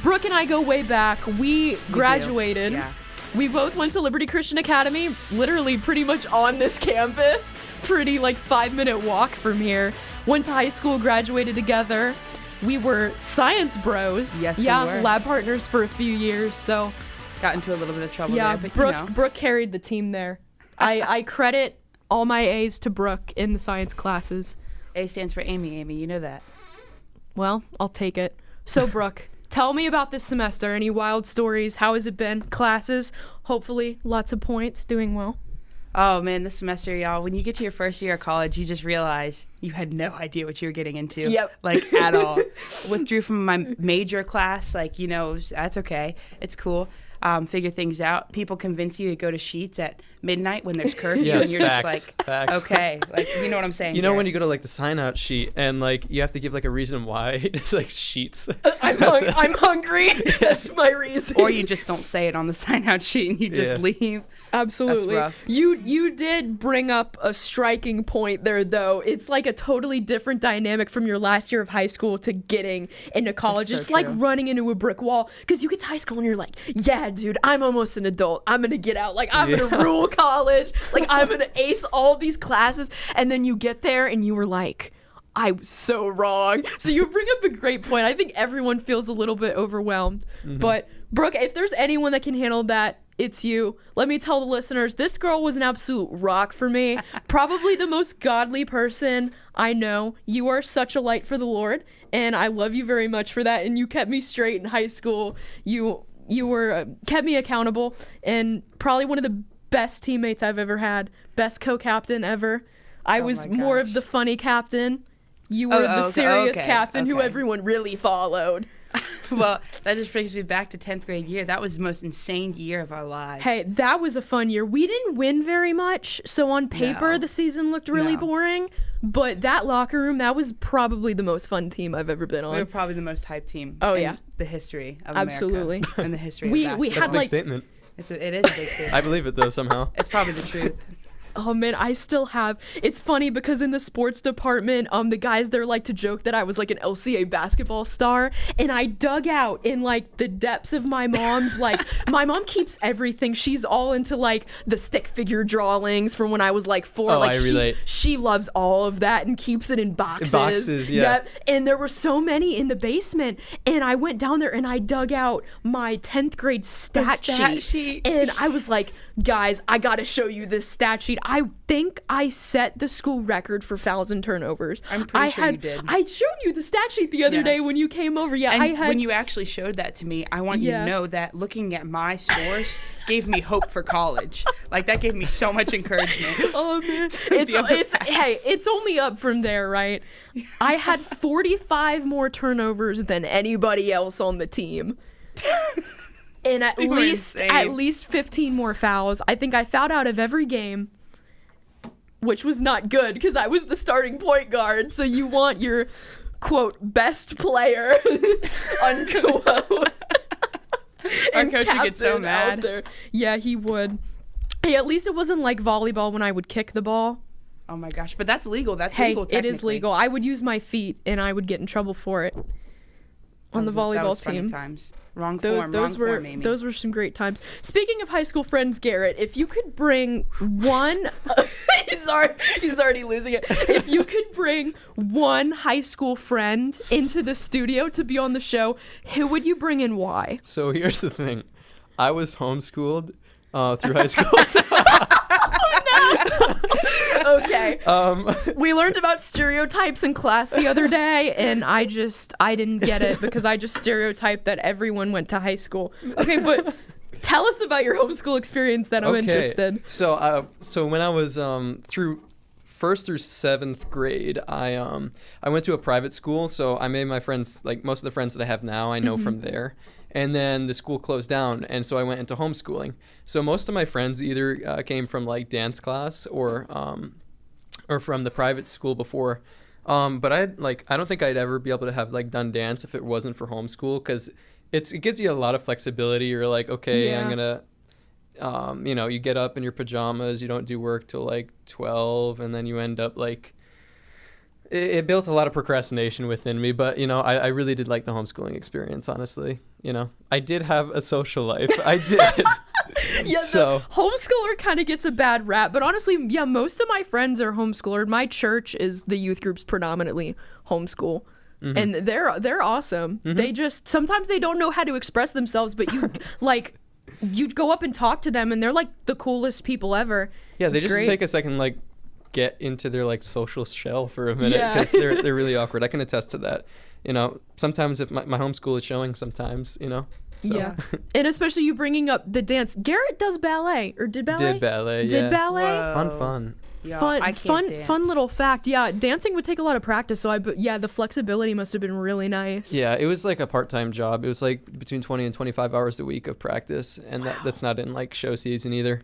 Brooke and I go way back. We graduated. Yeah. We both went to Liberty Christian Academy, literally pretty much on this campus. Pretty 5-minute walk from here. Went to high school, graduated together. We were science bros. Yes, yeah, we were. lab partners for a few years. So Got into a little bit of trouble yeah, there, but Brooke, Brooke carried the team there. I credit all my A's to Brooke in the science classes. A stands for Amy. Amy, you know that. Well, I'll take it. So Brooke, tell me about this semester. Any wild stories? How has it been? Classes? Hopefully lots of points, doing well. Oh, man, this semester, y'all, when you get to your first year of college, you just realize you had no idea what you were getting into. Yep. At all. Withdrew from my major class. That's okay. It's cool. Figure things out. People convince you to go to Sheets at midnight when there's curfew, Yes, and you're facts. okay. You know what I'm saying? You know when you go to the sign out sheet and you have to give a reason why, it's Sheets. I'm hungry. That's my reason. Or you just don't say it on the sign out sheet and you just leave. Absolutely. That's rough. You did bring up a striking point there, though. It's a totally different dynamic from your last year of high school to getting into college. That's It's so like true. running into a brick wall, because you get to high school and you're like, yeah, dude, I'm almost an adult. I'm going to get out. I'm going to rule college. I'm going to ace all these classes. And then you get there and you were like, I was so wrong. So you bring up a great point. I think everyone feels a little bit overwhelmed. Mm-hmm. But Brooke, if there's anyone that can handle that, it's you. Let me tell the listeners, this girl was an absolute rock for me. Probably the most godly person I know. You are such a light for the Lord, and I love you very much for that. And you kept me straight in high school. You were kept me accountable, and probably one of the best teammates I've ever had. Best co-captain ever. I was more of the funny captain. You were the serious captain who everyone really followed. Well, that just brings me back to 10th grade year. That was the most insane year of our lives. Hey, that was a fun year. We didn't win very much, so on paper No. the season looked really No. boring. But that locker room, that was probably the most fun team I've ever been on. We were probably the most hyped team. Oh, in yeah. the history of Absolutely. America. And the history We- of we basketball. had, That's a big like- statement. It is a big statement. I believe it though somehow. It's probably the truth. Oh man, I still have. It's funny because in the sports department, the guys there like to joke that I was like an LCA basketball star, and I dug out in like the depths of my mom's like my mom keeps everything. She's all into like the stick figure drawings from when I was like 4. Oh, like I relate. She loves all of that and keeps it in boxes. Boxes, yeah. Yep. And there were so many in the basement, and I went down there and I dug out my 10th grade stat sheet, and I was like, guys, I gotta show you this stat sheet. I think I set the school record for fouls and turnovers. I'm pretty sure you did. I showed you the stat sheet the other Yeah. day when you came over. Yeah, And I had. when you actually showed that to me, I want you Yeah. to know that looking at my scores gave me hope for college. Like, that gave me so much encouragement. Oh man, be it's able to it's pass. hey, it's only up from there, right? I had 45 more turnovers than anybody else on the team. And at You were least insane. 15 more fouls. I think I fouled out of every game, which was not good because I was the starting point guard. So you want your quote best player unquote. Our and coach would get so captain out mad. there. Yeah, he would. Hey, at least it wasn't like volleyball when I would kick the ball. Oh my gosh, but that's legal. That's Hey, legal. it is technically. legal. I would use my feet and I would get in trouble for it on the That volleyball was funny team. times. Wrong Tho- form. those wrong were form, Amy. those were some great times. Speaking of high school friends, Garrett, if you could bring one, he's already losing it. If you could bring one high school friend into the studio to be on the show, who would you bring and why? So here's the thing. I was homeschooled through high school. Okay. We learned about stereotypes in class the other day, and I didn't get it because I just stereotyped that everyone went to high school. Okay, but tell us about your homeschool experience then. I'm interested. So when I was through 1st through 7th grade, I went to a private school. So I made my friends, like most of the friends that I have now, I know from there. And then the school closed down, and so I went into homeschooling. So most of my friends either came from like dance class or from the private school before. But I don't think I'd ever be able to have like done dance if it wasn't for homeschool, because it gives you a lot of flexibility. You're like, okay, Yeah. I'm gonna, you get up in your pajamas, you don't do work till like 12, and then you end up like. It built a lot of procrastination within me, but I really did like the homeschooling experience. Honestly, I did have a social life. I did. Yeah, So- the homeschooler kind of gets a bad rap, but honestly, yeah, most of my friends are homeschooled. My church is the youth groups predominantly homeschool, and they're awesome. They just sometimes they don't know how to express themselves, but you you'd go up and talk to them, and they're like the coolest people ever. Yeah, they It's just great. take a second, like, get into their like social shell for a minute, Yeah. because they're really awkward. I can attest to that. Sometimes if my homeschool is showing, sometimes. So. Yeah, and especially you bringing up the dance. Garrett does ballet, or did ballet? Did ballet, Did yeah. ballet? Fun. Yo, Fun, I can't dance. fun little fact. Yeah, dancing would take a lot of practice. So the flexibility must have been really nice. Yeah, it was like a part-time job. It was like between 20 and 25 hours a week of practice, and that's not in like show season either.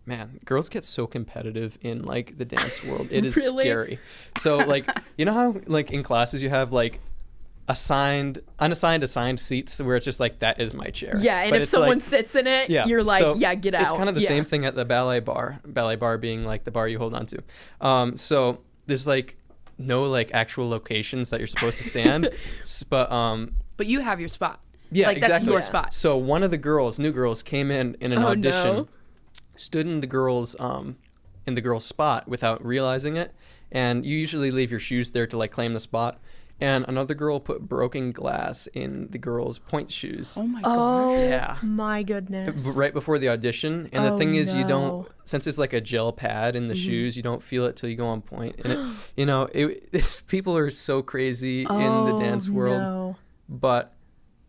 Man, girls get so competitive in like the dance world. It is Really? scary. So like, how like in classes you have like assigned seats where it's just like, that is my chair. Yeah, and But if it's someone like, sits in it, yeah, you're like, so yeah, get out. It's kind of the Yeah. same thing at the ballet bar being like the bar you hold on to. So there's like no like actual locations that you're supposed to stand, But you have your spot. yeah, like, exactly. That's your spot. So one of the new girls came in an Oh, audition, no. stood in the girls' spot without realizing it, and you usually leave your shoes there to like claim the spot. And another girl put broken glass in the girl's point shoes. Oh my Oh gosh. Yeah. my goodness. Right before the audition. And the Oh, thing is, you no. don't, since it's like a gel pad in the shoes, you don't feel it till you go on point. And it's people are so crazy in the dance world. No. But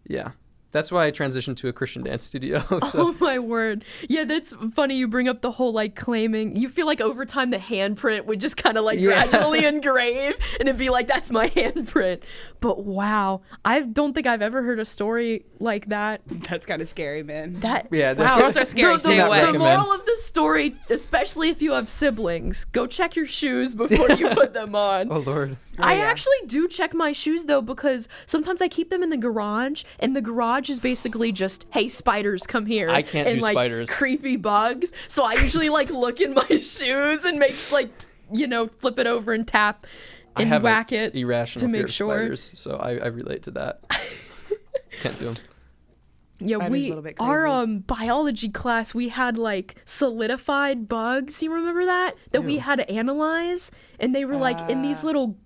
yeah, That's why I transitioned to a Christian dance studio. So. Oh my word. Yeah, that's funny you bring up the whole like claiming. You feel like over time the handprint would just kind of like gradually engrave and it'd be like, that's my handprint. But wow, I don't think I've ever heard a story like that. That's kind of scary, man. Wow. Girls are scary. Stay away. The moral of the story, especially if you have siblings, go check your shoes before you put them on. Oh Lord. I actually do check my shoes though, because sometimes I keep them in the garage, and the garage is basically just, hey, spiders, come here. I can't and do like spiders. creepy bugs. So I usually like look in my shoes and make like, flip it over and tap and whack it irrational to fear make of sure. spiders, so I relate to that. Can't do them. Yeah, Spiders a little bit our crazy. biology class, we had like solidified bugs. You remember that we had to analyze, and they were like in these little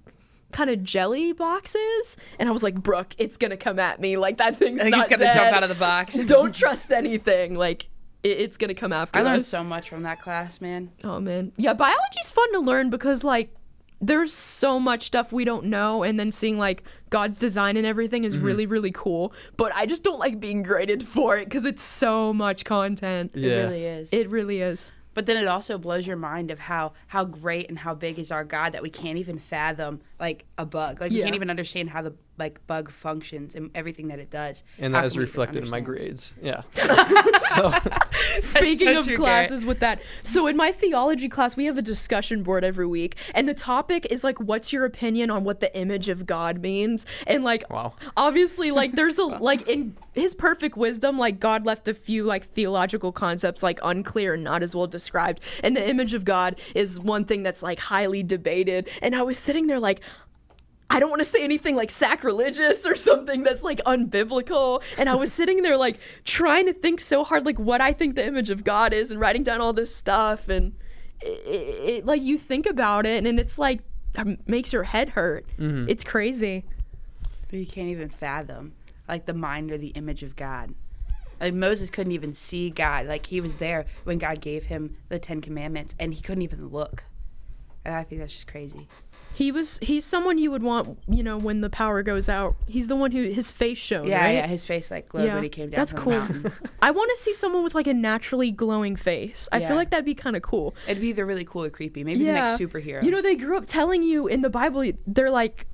kind of jelly boxes, and I was like, Brooke, it's gonna come at me. Like that thing's I think not it's gonna dead. jump out of the box. Don't trust anything. Like it's gonna come after I us. learned so much from that class, man. Oh man, yeah, biology's fun to learn because like there's so much stuff we don't know, and then seeing like God's design and everything is really, really cool. But I just don't like being graded for it because it's so much content. It really is. It really is. But then it also blows your mind of how great and how big is our God that we can't even fathom like a bug. Like we can't even understand how the like bug functions and everything that it does. And How that is can we even reflected in my understand? grades. Yeah. Speaking so of true, classes with that, so in my theology class, we have a discussion board every week, and the topic is like, what's your opinion on what the image of God means? And like, obviously, like there's a like in his perfect wisdom, like God left a few like theological concepts like unclear and not as well described, and the image of God is one thing that's like highly debated. And I was sitting there like, I don't want to say anything like sacrilegious or something that's like unbiblical. And I was sitting there like trying to think so hard like what I think the image of God is and writing down all this stuff. And it like you think about it and it's like makes your head hurt. Mm-hmm. It's crazy. But you can't even fathom like the mind or the image of God. Like Moses couldn't even see God. Like he was there when God gave him the 10 Commandments and he couldn't even look. And I think that's just crazy. He's someone you would want, when the power goes out. He's the one who his face shone, Yeah, right? yeah, his face like glowed when he came down That's from cool. the mountain. I want to see someone with like a naturally glowing face. I Yeah. feel like that'd be kind of cool. It'd be either really cool or creepy. Maybe the next superhero. They grew up telling you in the Bible, they're like,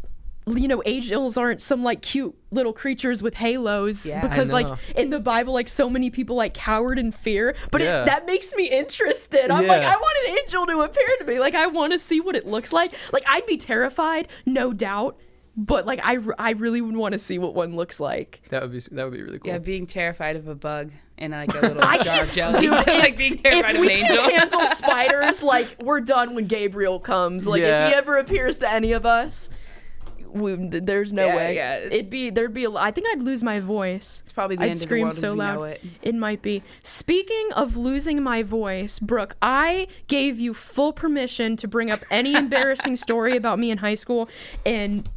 angels aren't some like cute little creatures with halos, Yeah. because I like know. in the Bible, like so many people like cowered in fear, but Yeah. that makes me interested. I'm like, Yeah. I want an angel to appear to me. Like I want to see what it looks like. Like I'd be terrified, no doubt, but like I really would want to see what one looks like. That would be really cool. Yeah, being terrified of a bug and like a little I jar of can't, jelly. dude, Like being terrified if of we an angel. can't handle spiders, like we're done when Gabriel comes. Like Yeah. if he ever appears to any of us, there's no Yeah, way. yeah, I think I'd lose my voice. It's probably the I'd end of the scream world as so we loud. know it. It might be. Speaking of losing my voice, Brooke, I gave you full permission to bring up any embarrassing story about me in high school, and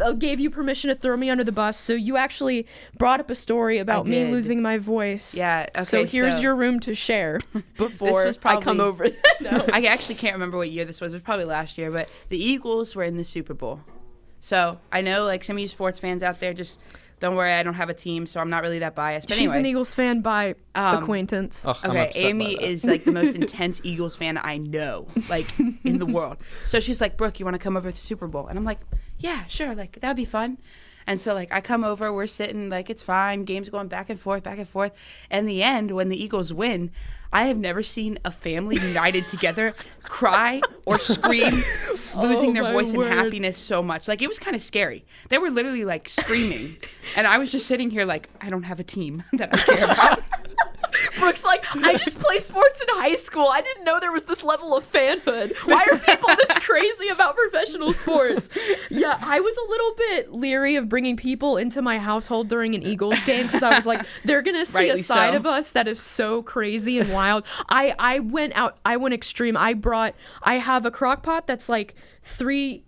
I gave you permission to throw me under the bus. So you actually brought up a story about me did. losing my voice. Yeah, okay, So here's your room to share before was I come probably- over. No. I actually can't remember what year this was. It was probably last year, but the Eagles were in the Super Bowl. So I know like some of you sports fans out there, just don't worry, I don't have a team, so I'm not really that biased. But She's anyway, an Eagles fan by acquaintance. Oh, I'm okay, upset by Amy that. is like the most intense Eagles fan I know, like in the world. So she's like, Brooke, you want to come over to the Super Bowl? And I'm like, yeah, sure, like that'd be fun. And so like I come over, we're sitting, like it's fine, game's going back and forth. And in the end, when the Eagles win, I have never seen a family united together cry or scream, losing their my voice word. in happiness so much. Like it was kind of scary. They were literally like screaming. And I was just sitting here like, I don't have a team that I care about. Brooke's like, I just play sports in high school. I didn't know there was this level of fanhood. Why are people this crazy about professional sports? Yeah, I was a little bit leery of bringing people into my household during an Eagles game because I was like, they're going to see Rightly a side so. of us that is so crazy and wild. I went extreme. I have a crock pot that's like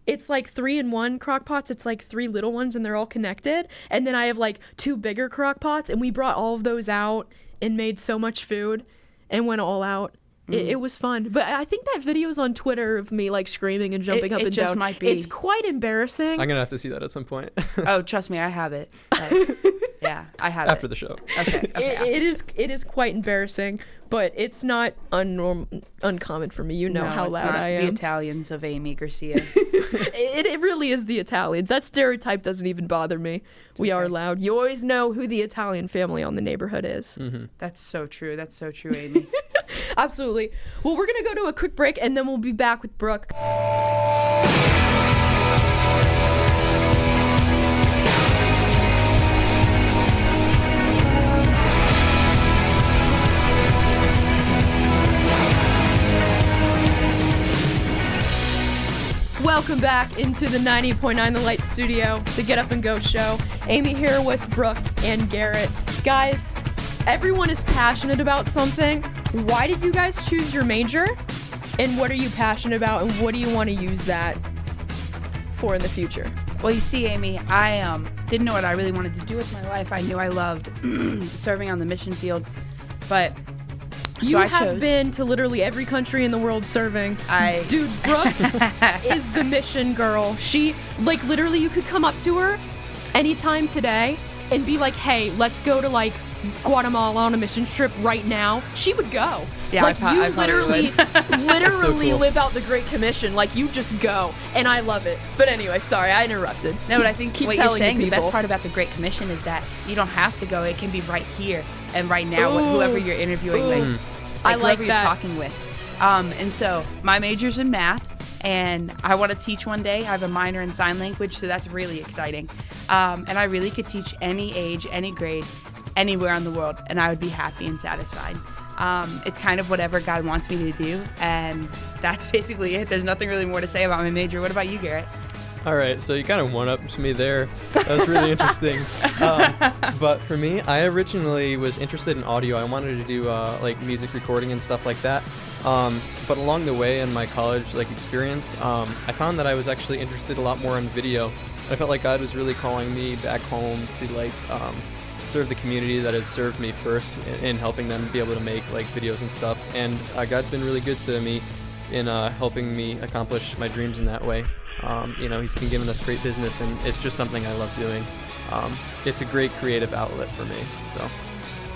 it's like 3-in-1 crock pots. It's like 3 little ones and they're all connected. And then I have like 2 bigger crock pots, and we brought all of those out and made so much food and went all out. It was fun. But I think that video is on Twitter of me like screaming and jumping up and just down. might be. It's quite embarrassing. I'm gonna have to see that at some point. Oh, trust me, I have it. Yeah, I have after it. the show. Okay. It is quite embarrassing, but it's not uncommon for me. You know how it's loud not I am. The Italians of Amy Garcia. It really is the Italians. That stereotype doesn't even bother me. We are loud. You always know who the Italian family on the neighborhood is. Mm-hmm. That's so true. That's so true, Amy. Absolutely. Well, we're going to go to a quick break, and then we'll be back with Brooke. Welcome back into the 90.9 The Light Studio, the Get Up and Go show. Amy here with Brooke and Garrett. Guys, everyone is passionate about something. Why did you guys choose your major? And what are you passionate about? And what do you want to use that for in the future? Well, you see, Amy, I didn't know what I really wanted to do with my life. I knew I loved serving on the mission field, but You have been to literally every country in the world serving. Dude, Brooke is the mission girl. She, like, literally, you could come up to her anytime today and be like, hey, let's go to, like, Guatemala on a mission trip right now. She would go. Yeah, like, I you literally So cool. live out the Great Commission. Like, you just go. And I love it. But anyway, sorry, I interrupted. No, but I think keep what you're telling saying, the people. best part about the Great Commission is that you don't have to go. It can be right here and right now, whoever you're interviewing, like I like whoever that. you're talking with. And so my major's in math, and I want to teach one day. I have a minor in sign language, so that's really exciting. And I really could teach any age, any grade, anywhere in the world, and I would be happy and satisfied. It's kind of whatever God wants me to do, and that's basically it. There's nothing really more to say about my major. What about you, Garrett? All right, so you kind of one-upped me there. That was really interesting. But for me, I originally was interested in audio. I wanted to do like music recording and stuff like that. But along the way in my college experience, I found that I was actually interested a lot more in video. I felt like God was really calling me back home to serve the community that has served me first in helping them be able to make videos and stuff. And God's been really good to me in helping me accomplish my dreams in that way. He's been giving us great business, and it's just something I love doing. It's a great creative outlet for me. So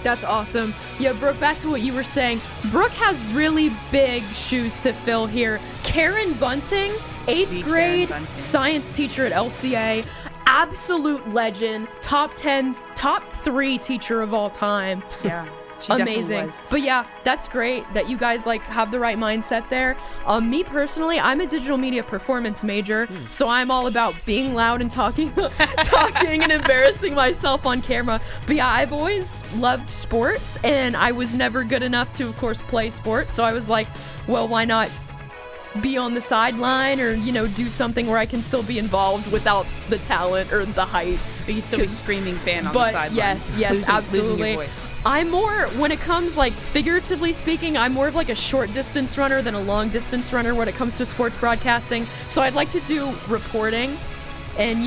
That's awesome. Yeah, Brooke, back to what you were saying. Brooke has really big shoes to fill here. Karen Bunting, 8th grade science teacher at LCA, absolute legend, top 3 teacher of all time. Yeah. She amazing. was. But yeah, that's great that you guys have the right mindset there. Me personally, I'm a digital media performance major, so I'm all about being loud and talking and embarrassing myself on camera. But yeah, I've always loved sports, and I was never good enough to, of course, play sports. So I was like, well, why not be on the sideline or, do something where I can still be involved without the talent or the height. But you still be screaming fan on But the sideline. yes, Losing absolutely. your voice. I'm more, when it comes, figuratively speaking, I'm more of a short distance runner than a long distance runner when it comes to sports broadcasting. So I'd like to do reporting, and,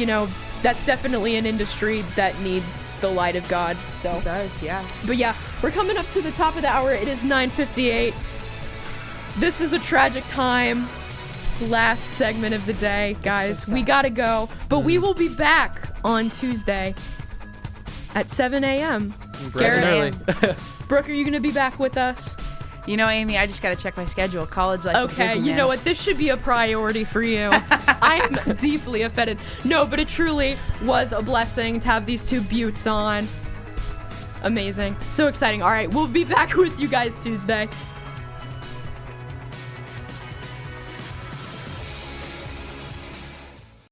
that's definitely an industry that needs the light of God. So it does, yeah. But yeah, we're coming up to the top of the hour. It is 9:58. This is a tragic time. Last segment of the day, guys. We gotta go, but we will be back on Tuesday at 7 a.m. Bright and early. Brooke, are you going to be back with us? Amy, I just got to check my schedule. College life is Okay, busy, you man. know what? This should be a priority for you. I'm deeply offended. No, but it truly was a blessing to have these two buttes on. Amazing. So exciting. All right, we'll be back with you guys Tuesday.